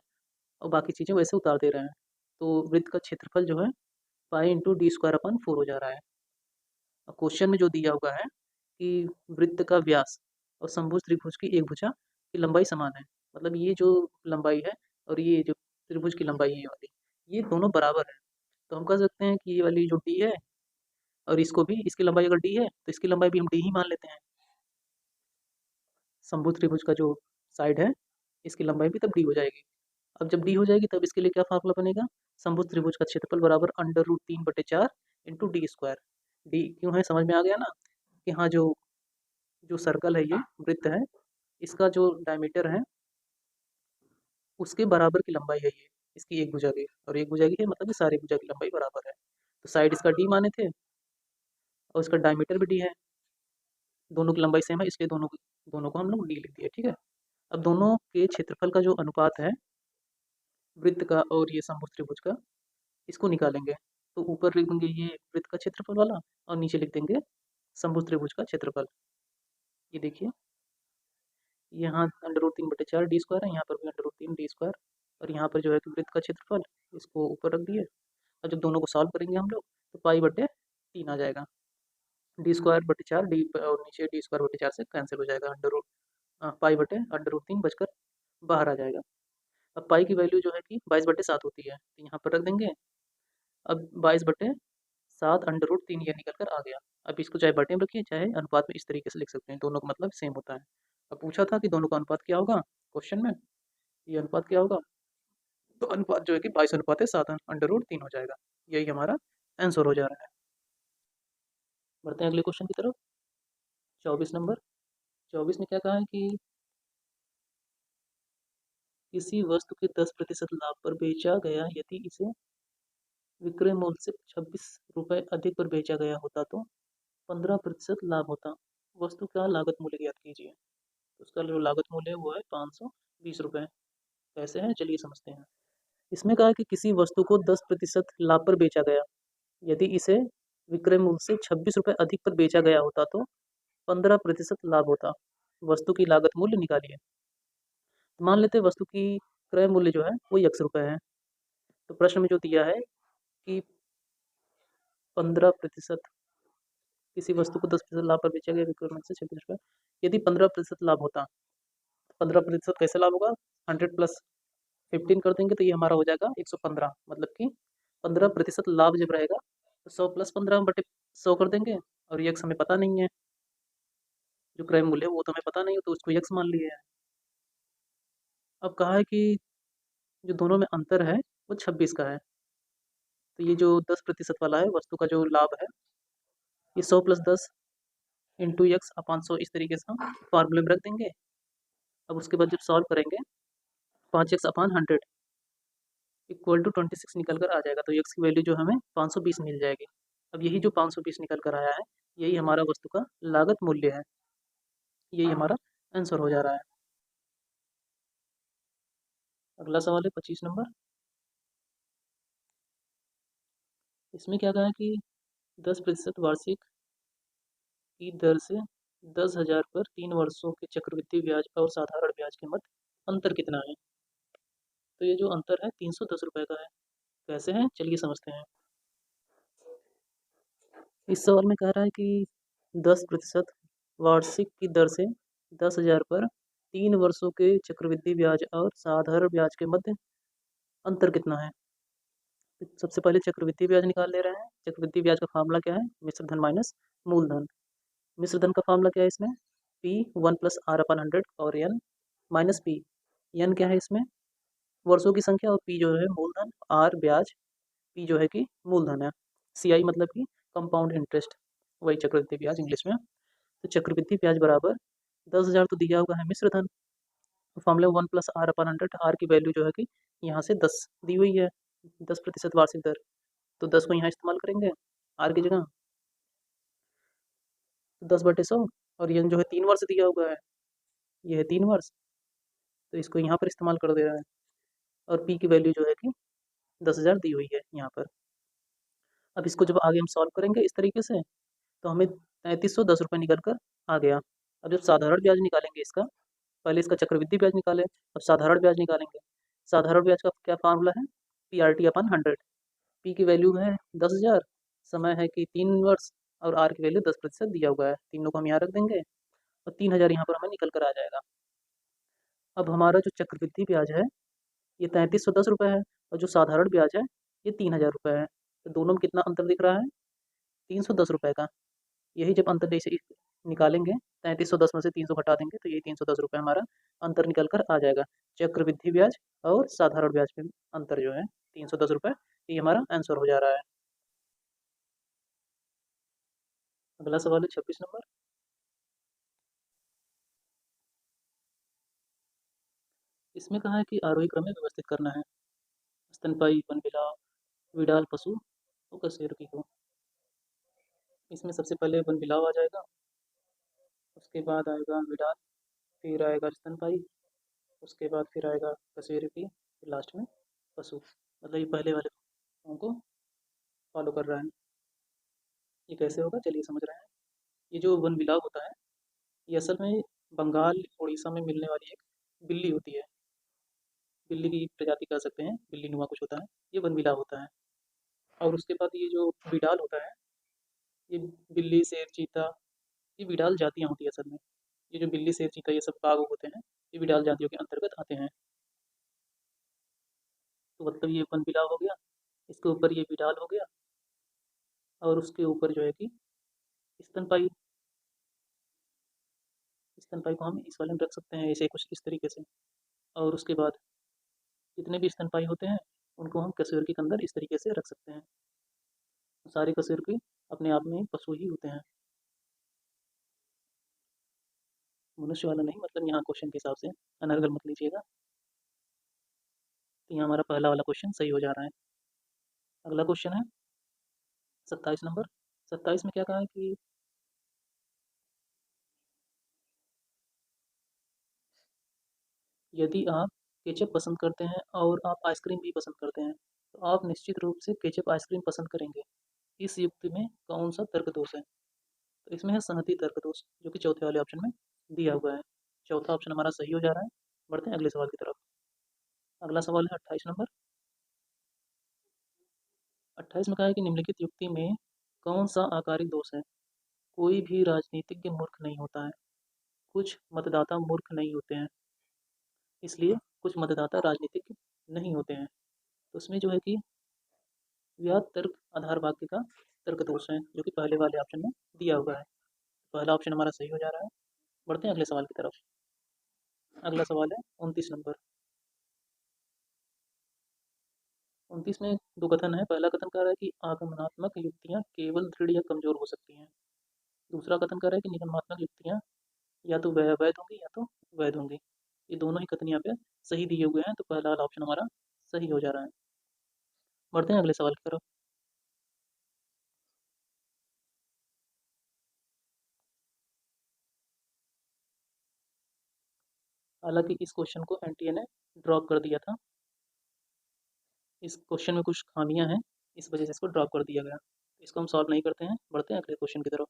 और बाकी चीज़ें वैसे उतार दे रहे हैं। तो वृत्त का क्षेत्रफल जो है पाई इंटू d²/4 हो जा रहा है। और क्वेश्चन में जो दिया हुआ है कि वृत्त का व्यास और समभुज त्रिभुज की एक भुजा की लंबाई समान है, मतलब ये जो लंबाई है और ये जो त्रिभुज की लंबाई है ये वाली, ये दोनों बराबर है। तो हम कह सकते हैं कि ये वाली जो डी है और इसको भी, इसकी लंबाई अगर डी है तो इसकी लंबाई भी हम डी ही मान लेते हैं। समभुज त्रिभुज का जो साइड है इसकी लंबाई भी तब डी हो जाएगी। अब जब डी हो जाएगी तब इसके लिए क्या फार्मूला बनेगा? समभुज त्रिभुज का क्षेत्रफल बराबर under root 3/4 into d²। D क्यों है समझ में आ गया ना कि हाँ जो जो सर्कल है ये वृत्त है, इसका जो डायमीटर है उसके बराबर की लंबाई है ये, इसकी एक भुजा की, और एक भुजा की है मतलब कि सारी भुजा की लंबाई बराबर है। तो साइड इसका डी माने थे और इसका डायमीटर भी डी है, दोनों की लंबाई सेम है इसलिए दोनों को हम लोग डी लिख दिए, ठीक है। अब दोनों के क्षेत्रफल का जो अनुपात है वृत्त का और ये समभुज त्रिभुज का, इसको निकालेंगे। तो ऊपर लिख देंगे ये वृत्त का क्षेत्रफल वाला और नीचे लिख देंगे समभुज त्रिभुज का क्षेत्रफल। ये देखिए यहाँ अंडर रूट 3/4 d² है, यहाँ पर भी अंडर रूट 3 d², और यहाँ पर जो है कि वृत्त का क्षेत्रफल, इसको ऊपर रख दिए। और जब दोनों को सॉल्व करेंगे हम लोग तो पाई/3 आ जाएगा। d²/4 डी और नीचे d²/4 से कैंसिल हो जाएगा, अंडर रूट पाई/अंडर रूट 3 बचकर बाहर आ जाएगा। अब पाई की वैल्यू जो है कि 22/7 होती है, तो यहाँ पर रख देंगे अब 22/7 √3 ये निकल कर आ गया। अब इसको चाहे बटे में रखिए चाहे अनुपात में, इस तरीके से लिख सकते हैं, दोनों का मतलब सेम होता है। अब पूछा था कि दोनों का अनुपात क्या होगा क्वेश्चन में, ये अनुपात क्या होगा, तो अनुपात जो है कि 22/7 √3 हो जाएगा। यही हमारा आंसर हो जा रहा है। बढ़ते हैं अगले क्वेश्चन की तरफ। 24 नंबर। 24 में क्या कहा है कि किसी वस्तु के 10% लाभ पर बेचा गया यदि इसे विक्रय मूल्य से 26 रुपये अधिक पर बेचा गया होता तो 15% लाभ होता। वस्तु का लागत मूल्य ज्ञात कीजिए। तो उसका जो लागत मूल्य है वो है 520 रुपये। कैसे है चलिए समझते हैं। इसमें कहा है कि किसी वस्तु को 10% लाभ पर बेचा गया यदि इसे विक्रय मूल्य से 26 रुपये अधिक पर बेचा गया होता तो 15% लाभ होता। वस्तु की लागत मूल्य निकालिए। मान लेते हैं वस्तु की क्रय मूल्य जो है वो ₹1 है। तो प्रश्न में जो दिया है कि 15% किसी वस्तु को 10% लाभ पर बेचा गया विक्रय मूल्य से 26 रुपये, यदि 15% लाभ होता, 15% कैसे लाभ होगा, 100 प्लस 15 कर देंगे तो ये हमारा हो जाएगा 115। मतलब कि 15% लाभ जब रहेगा तो 100 प्लस 15/100 कर देंगे, और ये हमें पता नहीं है, जो क्रय मूल्य है वो तो हमें पता नहीं है, तो उसको यक्स मान लिए है। अब कहा है कि जो दोनों में अंतर है वो 26 का है। तो ये जो 10% वाला है वस्तु का जो लाभ है, ये 100 प्लस 10 इंटू एक्स अपान 100 इस तरीके से हम फार्मूले में रख देंगे। अब उसके बाद जब सॉल्व करेंगे 5x अपान 100 इक्वल टू 26 निकल कर आ जाएगा। तो एक्स की वैल्यू जो हमें 520 मिल जाएगी। अब यही जो 520 निकल कर आया है यही हमारा वस्तु का लागत मूल्य है। यही हमारा आंसर हो जा रहा है। अगला सवाल है 25 नंबर। इसमें क्या कहा है कि 10% वार्षिक की दर से 10,000 पर 3 वर्षों के चक्रवृद्धि ब्याज और साधारण ब्याज के मध्य अंतर कितना है। तो ये जो अंतर है 310 रुपये का है। कैसे है चलिए समझते हैं। इस सवाल में कह रहा है कि 10% वार्षिक की दर से 10,000 पर 3 वर्षों के चक्रवृद्धि ब्याज और साधारण ब्याज के मध्य अंतर कितना है। तो सबसे पहले चक्रवृद्धि ब्याज निकाल ले रहे हैं। चक्रवृद्धि ब्याज का फार्मूला क्या है, मिश्र धन माइनस मूलधन। मिश्र धन का फार्मूला क्या है इसमें, P1 + R/100 और N माइनस पी। एन क्या है इसमें, वर्षों की संख्या, और पी जो है मूलधन, आर ब्याज, पी जो है कि मूलधन है, CI मतलब कि कंपाउंड इंटरेस्ट, वही चक्रवृद्धि ब्याज इंग्लिश में। तो चक्रवृद्धि ब्याज बराबर 10,000 तो दिया हुआ है मिश्र धन, तो फॉर्मूला 1 + R/100, आर की वैल्यू जो है कि यहाँ से 10 दी हुई है, 10% वार्षिक दर, तो 10 को यहाँ इस्तेमाल करेंगे आर की जगह, तो 10/100, और ये जो है 3 वर्ष दिया हुआ है, ये है 3 वर्ष, तो इसको यहाँ पर इस्तेमाल कर दे रहा है, और पी की वैल्यू जो है कि 10,000 दी हुई है यहाँ पर। अब इसको जब आगे हम सॉल्व करेंगे इस तरीके से तो हमें 3,310 रुपये निकल कर आ गया। अब जब साधारण ब्याज निकालेंगे इसका, पहले इसका चक्रवृद्धि ब्याज निकालें, अब साधारण ब्याज निकालेंगे। साधारण ब्याज का क्या फार्मूला है, PRT/100। पी की वैल्यू है 10,000, समय है कि 3 वर्ष, और आर की वैल्यू 10% दिया हुआ है, तीनों को हम यहाँ रख देंगे, और 3,000 यहाँ पर हमें निकल कर आ जाएगा। अब हमारा जो चक्रवृद्धि ब्याज है ये 3,310 रुपये है, और जो साधारण ब्याज है ये 3,000 रुपये है। तो दोनों में कितना अंतर दिख रहा है, 310 रुपये का। यही जब अंतर जैसे निकालेंगे, 3,310 में से 300 घटा देंगे तो यही 310 रुपये हमारा अंतर निकल कर आ जाएगा। चक्रवृद्धि ब्याज और साधारण ब्याज में अंतर जो है 310 रुपये, ये हमारा आंसर हो जा रहा है। अगला सवाल है 26 नंबर। इसमें कहा है कि आरोही क्रम में व्यवस्थित करना है। स्तनपायी, वनबिलाव, विडाल पशु और कशेरुकी को। इसमें सबसे पहले वनबिलाव आ जाएगा, उसके बाद आएगा विडाल, फिर आएगा स्तनपायी, उसके बाद फिर आएगा कशेरुकी, फिर लास्ट में पशु। मतलब ये पहले वाले को फॉलो कर रहा है। ये कैसे होगा चलिए समझ रहे हैं। ये जो वनबिलाव होता है ये असल में बंगाल उड़ीसा में मिलने वाली एक बिल्ली होती है। बिल्ली की प्रजाति कह सकते हैं, बिल्ली नुमा कुछ होता है, ये वनबिलाव होता है। और उसके बाद ये जो बिडाल होता है, ये बिल्ली, शेर, चीता, ये बिडाल जातियाँ होती है असल में। ये जो बिल्ली, शेर, चीता ये सब बाघ होते हैं, ये बिडाल जातियों के अंतर्गत आते हैं। तो मतलब ये वनबिलाव हो गया। इसके ऊपर ये विडाल हो गया और उसके ऊपर जो है कि स्तनपाई। स्तनपाई को हम इस वाले में रख सकते हैं, ऐसे कुछ इस तरीके से। और उसके बाद जितने भी स्तनपाई होते हैं उनको हम कशेरुकी के अंदर इस तरीके से रख सकते हैं। सारे कशेरुकी अपने आप में पशु ही होते हैं, मनुष्य वाला नहीं, मतलब यहाँ क्वेश्चन के हिसाब से अनर्गल मत लीजिएगा। तो यहाँ हमारा पहला वाला क्वेश्चन सही हो जा रहा है। अगला क्वेश्चन है 27 नंबर। 27 में क्या कहा है कि यदि आप केचप पसंद करते हैं और आप आइसक्रीम भी पसंद करते हैं तो आप निश्चित रूप से केचप आइसक्रीम पसंद करेंगे। इस युक्ति में कौन सा तर्क दोष है? तो इसमें है संहति तर्क दोष, जो कि चौथे वाले ऑप्शन में दिया हुआ है। चौथा ऑप्शन हमारा सही हो जा रहा है। बढ़ते हैं अगले सवाल की तरफ। अगला सवाल है 28 नंबर। 28 में कहा है कि निम्नलिखित युक्ति में कौन सा आकारिक दोष है? कोई भी राजनीतिज्ञ मूर्ख नहीं होता है, कुछ मतदाता मूर्ख नहीं होते हैं, इसलिए कुछ मतदाता राजनीतिज्ञ नहीं होते हैं। तो उसमें जो है कि यह तर्क आधार वाक्य का तर्क दोष है, जो कि पहले वाले ऑप्शन में दिया हुआ है। पहला ऑप्शन हमारा सही हो जा रहा है। बढ़ते हैं अगले सवाल की तरफ। अगला सवाल है 29 नंबर। 29 में दो कथन है। पहला कथन कह रहा है कि आगमनात्मक युक्तियाँ केवल दृढ़ या कमजोर हो सकती हैं। दूसरा कथन कह रहा है कि निगमनात्मक युक्तियाँ या तो वैध होंगी या तो वैध होंगी। ये दोनों ही कथन यहाँ पे सही दिए हुए हैं, तो पहला वाला ऑप्शन हमारा सही हो जा रहा है। बढ़ते हैं अगले सवाल की तरफ। हालांकि इस क्वेश्चन को एनटीए ने ड्रॉप कर दिया था। इस क्वेश्चन में कुछ खामियां हैं, इस वजह से इसको ड्रॉप कर दिया गया। इसको हम सॉल्व नहीं करते हैं। बढ़ते हैं अगले क्वेश्चन की तरफ।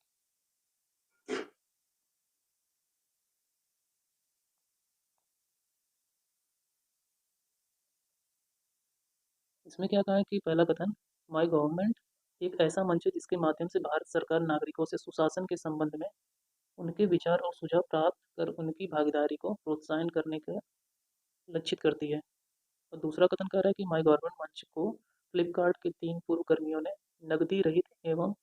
इसमें क्या कहा है कि पहला कथन, माई गवर्नमेंट एक ऐसा मंच है जिसके माध्यम से भारत सरकार नागरिकों से सुशासन के संबंध में उनके विचार और सुझाव प्राप्त कर उनकी भागीदारी को प्रोत्साहन करने का लक्षित करती है। और दूसरा कथन कह रहा है कि माई गवर्नमेंट मंच को फ्लिपकार्ट के 3 पूर्व कर्मियों ने नकदी रहित एवं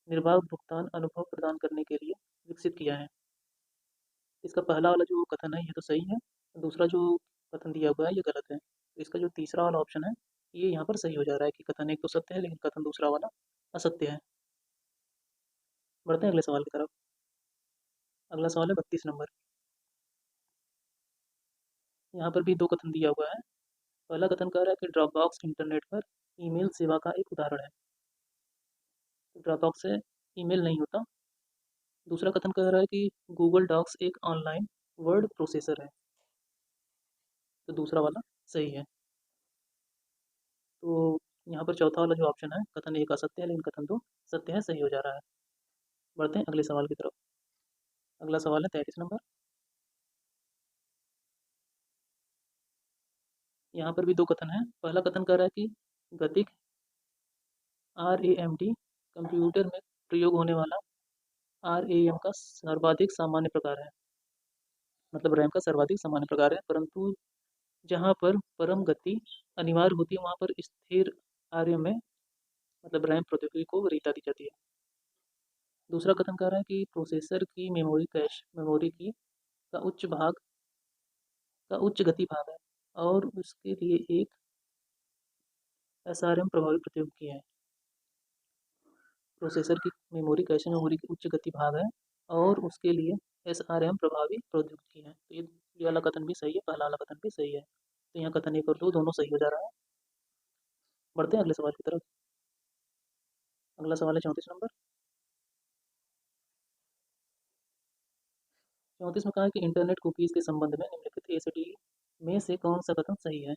निर्बाध भुगतान अनुभव प्रदान करने के लिए विकसित किया है। इसका पहला वाला जो कथन है ये तो सही है, दूसरा जो कथन दिया हुआ है ये गलत है। तो इसका जो तीसरा वाला ऑप्शन है ये यहाँ पर सही हो जा रहा है कि कथन एक तो सत्य है लेकिन कथन दूसरा वाला असत्य है। बढ़ते हैं अगले सवाल की तरफ। अगला सवाल है 32 नंबर। यहाँ पर भी दो कथन दिया हुआ है। पहला कथन कह रहा है कि ड्रॉपबॉक्स इंटरनेट पर ईमेल सेवा का एक उदाहरण है। तो ड्रॉपबॉक्स से ईमेल नहीं होता। दूसरा कथन कह रहा है कि गूगल डॉक्स एक ऑनलाइन वर्ड प्रोसेसर है। तो दूसरा वाला सही है। तो यहाँ पर चौथा वाला जो ऑप्शन है, कथन एक असत्य है लेकिन कथन दो सत्य है, सही हो जा रहा है। बढ़ते हैं अगले सवाल की तरफ। अगला सवाल है 33 नंबर। यहाँ पर भी दो कथन है। पहला कथन कह रहा है कि गतिक RAMD कंप्यूटर में प्रयोग होने वाला RAM का सर्वाधिक सामान्य प्रकार है। मतलब रैम का सर्वाधिक सामान्य प्रकार है, परंतु जहाँ पर परम गति अनिवार्य होती है वहाँ पर स्थिर RM में मतलब रैम प्रौद्योगिकी को वरीयता दी जाती है। दूसरा कथन कह रहा है कि प्रोसेसर की मेमोरी कैश मेमोरी की का उच्च गति भाग है और उसके लिए एक SRM प्रभावी प्रौद्योगिकी है। प्रोसेसर की मेमोरी कैश मेमोरी की उच्च गति भाग है और उसके लिए SRM प्रभावी प्रौद्योगिकी है। तो ये वाला कथन भी सही है, पहला वाला कथन भी सही है। तो यहाँ कथन एक और दो दोनों सही हो जा रहा है। बढ़ते हैं अगले सवाल की तरफ। अगला सवाल है 34 नंबर। 34 में कहा है कि इंटरनेट कुकीज़ के संबंध में निम्नलिखित ACD में से कौन सा कथन सही है?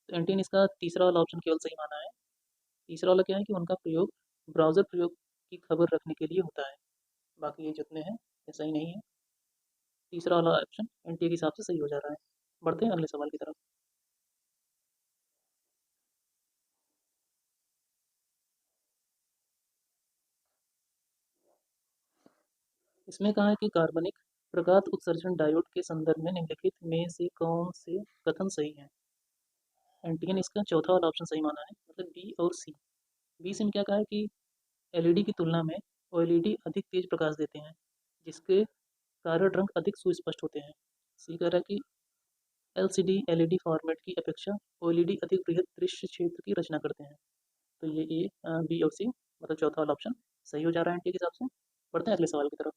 तो एंटी ने इसका तीसरा वाला ऑप्शन केवल सही माना है। तीसरा वाला क्या है कि उनका प्रयोग ब्राउज़र प्रयोग की खबर रखने के लिए होता है। बाकी ये जितने हैं ये सही नहीं है। तीसरा वाला ऑप्शन एंटी के हिसाब से सही हो जा रहा है। बढ़ते हैं अगले सवाल की तरफ। इसमें कहा है कि कार्बनिक प्रकाश उत्सर्जन डायोड के संदर्भ में निम्नलिखित में से कौन से कथन सही हैं? एनटीए ने इसका चौथा वाला ऑप्शन सही माना है, मतलब बी और सी। बी से क्या कहा है कि एलईडी की तुलना में ओएलईडी अधिक तेज प्रकाश देते हैं, जिसके कारण रंग अधिक सुस्पष्ट होते हैं। सी कह रहा है कि एलसीडी एलईडी फॉर्मेट की अपेक्षा ओएलईडी अधिक बृहद दृश्य क्षेत्र की रचना करते हैं। तो ये ए बी और सी मतलब चौथा वाला ऑप्शन सही हो जा रहा है एनटीए के हिसाब से। बढ़ते हैं अगले सवाल की तरफ।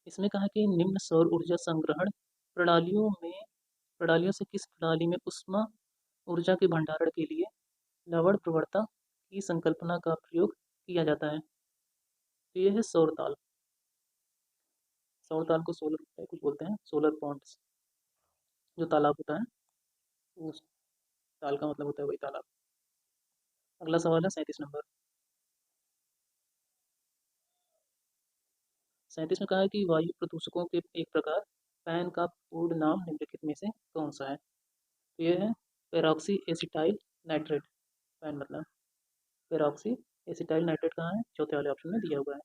इसमें कहा कि निम्न सौर ऊर्जा संग्रहण प्रणालियों से किस प्रणाली में ऊष्मा ऊर्जा के भंडारण के लिए लवण प्रवणता की संकल्पना का प्रयोग किया जाता है। तो ये है सौर ताल। सौर ताल को सोलर कुछ बोलते हैं, सोलर पॉन्ड्स। जो तालाब होता है उस ताल का मतलब होता है वही तालाब। अगला सवाल है 37 नंबर। 37 में कहा है कि वायु प्रदूषकों के एक प्रकार पैन का पूर्ण नाम निम्नलिखित में से कौन सा है। तो ये है पेरोक्सी एसिटाइल नाइट्रेट। पैन मतलब पेरोक्सी एसिटाइल नाइट्रेट कहाँ है, चौथे वाले ऑप्शन में दिया हुआ है।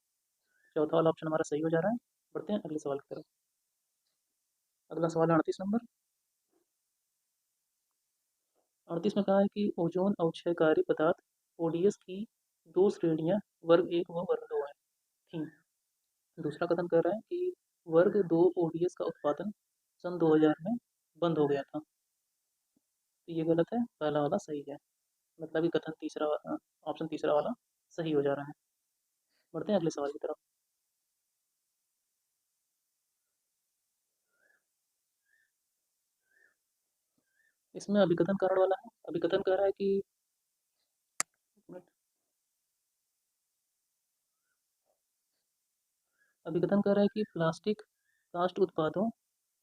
चौथा वाला ऑप्शन हमारा सही हो जा रहा है। बढ़ते हैं अगले सवाल की तरफ। अगला सवाल है 38 नंबर। 38 में कहा है कि ओजोन अवक्षयकारी पदार्थ ओडीएस की दो श्रेणियां वर्ग एक व वर्ग दो है थी। दूसरा कथन कर रहा है कि वर्ग दो ओडीएस का उत्पादन सन 2000 में बंद हो गया था। तो ये गलत है, पहला वाला सही है। मतलब कि कथन तीसरा ऑप्शन तीसरा वाला सही हो जा रहा है। बढ़ते हैं अगले सवाल की तरफ। इसमें अभिकथन कारण वाला है। अभिकथन कह रहा है कि अभिकथन कर रहा है कि प्लास्टिक कास्ट उत्पादों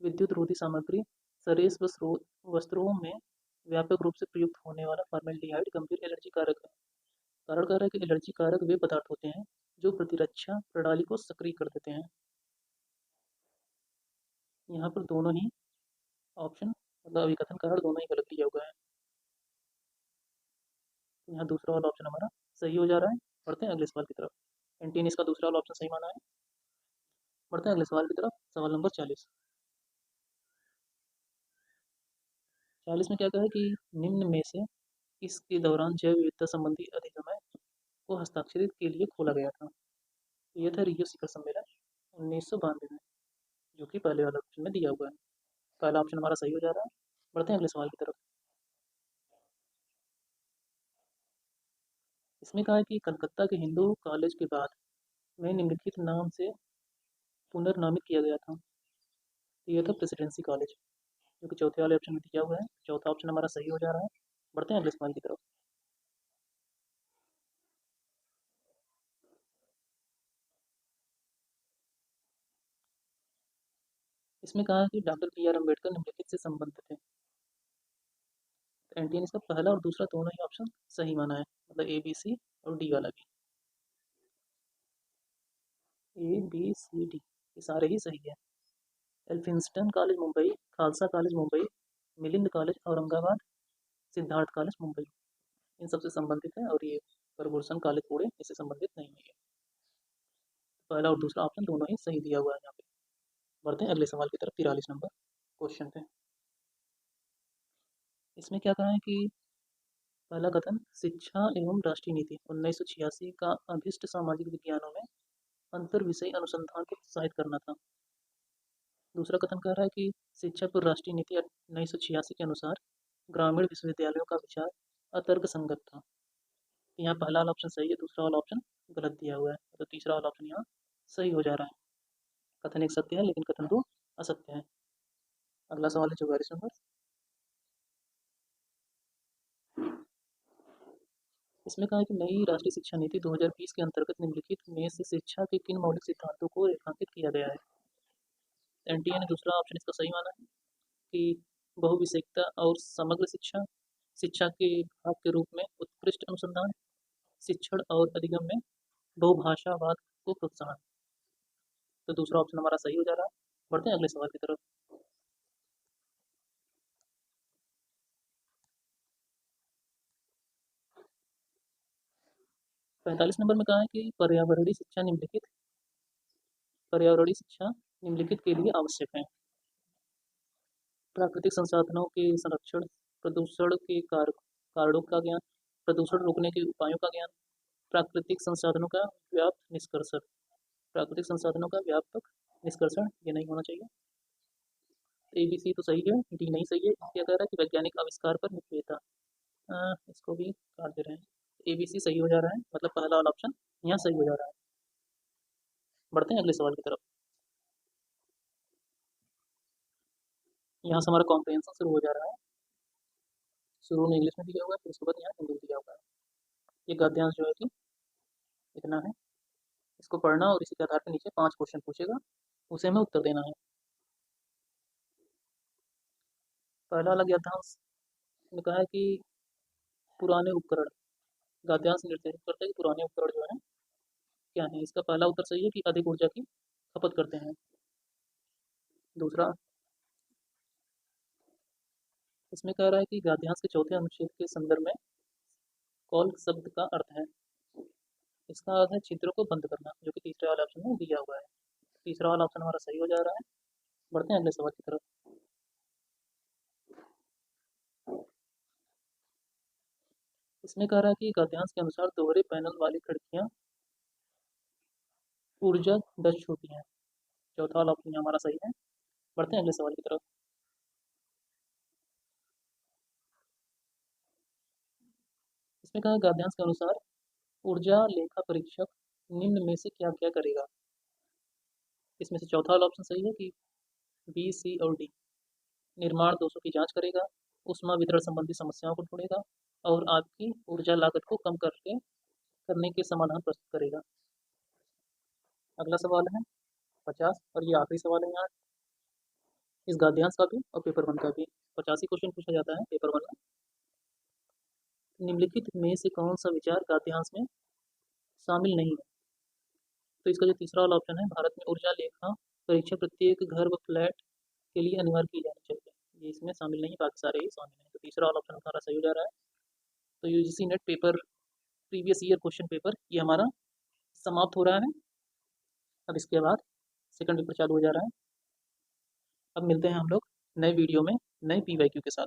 विद्युत रोधी सामग्री सरेस वस्त्रों में व्यापक रूप से प्रयुक्त होने वाला फॉर्मेल्डिहाइड गंभीर एलर्जी कारक है। कारण कह रहा है कि एलर्जी कारक वे पदार्थ होते हैं जो प्रतिरक्षा प्रणाली को सक्रिय कर देते हैं। यहाँ पर दोनों ही ऑप्शन मतलब अभिकथन कारण दोनों ही गलत दिया हुआ है। तो यहाँ दूसरा वाला ऑप्शन हमारा सही हो जा रहा है। बढ़ते हैं अगले सवाल की तरफ। एंटी ने इसका दूसरा वाला ऑप्शन सही माना है। बढ़ते हैं अगले सवाल की तरफ। सवाल नंबर 40। 40 में क्या कहा है कि निम्न में से इसके दौरान जैव विविधता संबंधी अधिनियम को हस्ताक्षरित के लिए खोला गया था। ये था रियो शिखर सम्मेलन 1992 में, जो कि पहले वाला ऑप्शन में दिया हुआ है। पहला ऑप्शन हमारा सही हो जा रहा है। बढ़ते हैं अगले सवाल की तरफ। इसमें कहा है कि कलकत्ता के हिंदू कॉलेज के बाद में निम्नलिखित नाम से पुनर्नामित किया गया था। तो यह था प्रेसिडेंसी कॉलेज, जो कि चौथे वाले ऑप्शन में दिया हुआ है। चौथा ऑप्शन हमारा सही हो जा रहा है। बढ़ते हैं अगले सवाल की तरफ। इसमें कहा है कि डॉक्टर बी आर अम्बेडकर निम्नलिखित से संबंधित है। तो एनटीए ने इसका पहला और दूसरा दोनों ही ऑप्शन सही माना है, मतलब ए बी सी और डी वाला भी। ए बी सी डी ये सारे ही सही है। Elphinstone college Mumbai, Khalsa college Mumbai, Milind college Aurangabad, Siddharth college Mumbai इन सबसे संबंधित है, और ये फर्गुसन कॉलेज पूरे इससे संबंधित नहीं है। पहला और दूसरा ऑप्शन दोनों ही सही दिया हुआ है यहाँ पे। बढ़ते हैं अगले सवाल की तरफ 43 नंबर क्वेश्चन पे। इसमें क्या कहा है कि पहला कथन शिक्षा एवं राष्ट्रीय नीति 1986 का अभिष्ट सामाजिक विज्ञानों में अंतर विषय अनुसंधान को प्रोत्साहित करना था। दूसरा कथन कह रहा है कि शिक्षा पर राष्ट्रीय नीति 1986 के अनुसार ग्रामीण विश्वविद्यालयों का विचार अतर्क संगत था। यहाँ पहला वाला ऑप्शन सही है, दूसरा वाला ऑप्शन गलत दिया हुआ है, तो तीसरा वाला ऑप्शन यहाँ सही हो जा रहा है। कथन एक सत्य है लेकिन कथन दो असत्य है। अगला सवाल है 44 नंबर। इसमें कहा है कि नई राष्ट्रीय शिक्षा नीति 2020 के अंतर्गत निम्नलिखित में से शिक्षा के किन मौलिक सिद्धांतों को रेखांकित किया गया है। एनटीए ने दूसरा ऑप्शन इसका सही माना है कि बहुविषयकता और समग्र शिक्षा, शिक्षा के भाग के रूप में उत्कृष्ट अनुसंधान, शिक्षण और अधिगम में बहुभाषावाद को प्रोत्साहन। तो दूसरा ऑप्शन हमारा सही हो जा रहा है। बढ़ते हैं अगले सवाल की तरफ। 45 नंबर में कहा है कि पर्यावरणीय शिक्षा निम्नलिखित के लिए आवश्यक है। प्राकृतिक संसाधनों के संरक्षण, प्रदूषण के कारणों का ज्ञान, प्रदूषण रोकने के उपायों का ज्ञान, प्राकृतिक संसाधनों का व्याप्त निष्कर्षण। प्राकृतिक संसाधनों का व्यापक निष्कर्षण ये नहीं होना चाहिए। ABC तो सही है, डी नहीं सही है। क्या कह रहा है कि वैज्ञानिक आविष्कार पर निष्क्रियता, इसको भी काट दे रहे हैं। ABC सही हो जा रहा है, मतलब पहला वाला ऑप्शन यहाँ सही हो जा रहा है। बढ़ते हैं अगले सवाल की तरफ। यहाँ से हमारा कॉम्प्रिहेंशन शुरू हो जा रहा है। शुरू में इंग्लिश में दिया हुआ है, फिर उसके बाद यहाँ हिंदी में दिया हुआ है। ये गद्यांश जो है कि इतना है, इसको पढ़ना और इसी के आधार पर नीचे 5 क्वेश्चन पूछेगा, उसे हमें उत्तर देना है। पहला वाला गद्यांश में कहा है कि पुराने उपकरण, गद्यांश निर्धारित करता है कि पुराने उपकरण जो है क्या है। इसका पहला उत्तर सही है कि अधिक ऊर्जा की खपत करते हैं। दूसरा, इसमें कह रहा है कि गद्यांश के चौथे अनुच्छेद के संदर्भ में कॉल शब्द का अर्थ है। इसका अर्थ है छिद्र को बंद करना, जो कि तीसरे वाले ऑप्शन में दिया हुआ है। तीसरा वाला ऑप्शन हमारा सही हो जा रहा है। बढ़ते हैं अगले सवाल की तरफ। इसमें कह रहा है कि गद्यांश के अनुसार दोहरे पैनल वाली खिड़कियां ऊर्जा दक्ष होती हैं। चौथा वाला ऑप्शन हमारा सही है। बढ़ते हैं अगले सवाल की तरफ। इसमें कहा गद्यांश के अनुसार ऊर्जा लेखा परीक्षक निम्न में से क्या क्या करेगा। इसमें से चौथा वाला ऑप्शन सही है कि बी, सी और डी। निर्माण दोषों की जांच करेगा, ऊष्मा वितरण संबंधी समस्याओं को ढूंढेगा और आपकी ऊर्जा लागत को कम करने के समाधान प्रस्तुत करेगा। अगला सवाल है 50 और ये आखिरी सवाल है यहाँ इस गद्यांश का भी और पेपर 1 का भी। 85 क्वेश्चन पूछा जाता है पेपर 1 में। निम्नलिखित में से कौन सा विचार गद्यांश में शामिल नहीं है। तो इसका जो तीसरा वाला ऑप्शन है, भारत में ऊर्जा लेखा परीक्षा प्रत्येक घर व फ्लैट के लिए अनिवार्य की जानी चाहिए, ये इसमें शामिल नहीं, बाकी सारे ही शामिल हैं। तो तीसरा वाला ऑप्शन हमारा सही हो जा रहा है। तो UGC net paper previous year question paper ये हमारा समाप्त हो रहा है। अब इसके बाद सेकंड पेपर चालू हो जा रहा है। अब मिलते हैं हम लोग नए वीडियो में नए PYQ के साथ।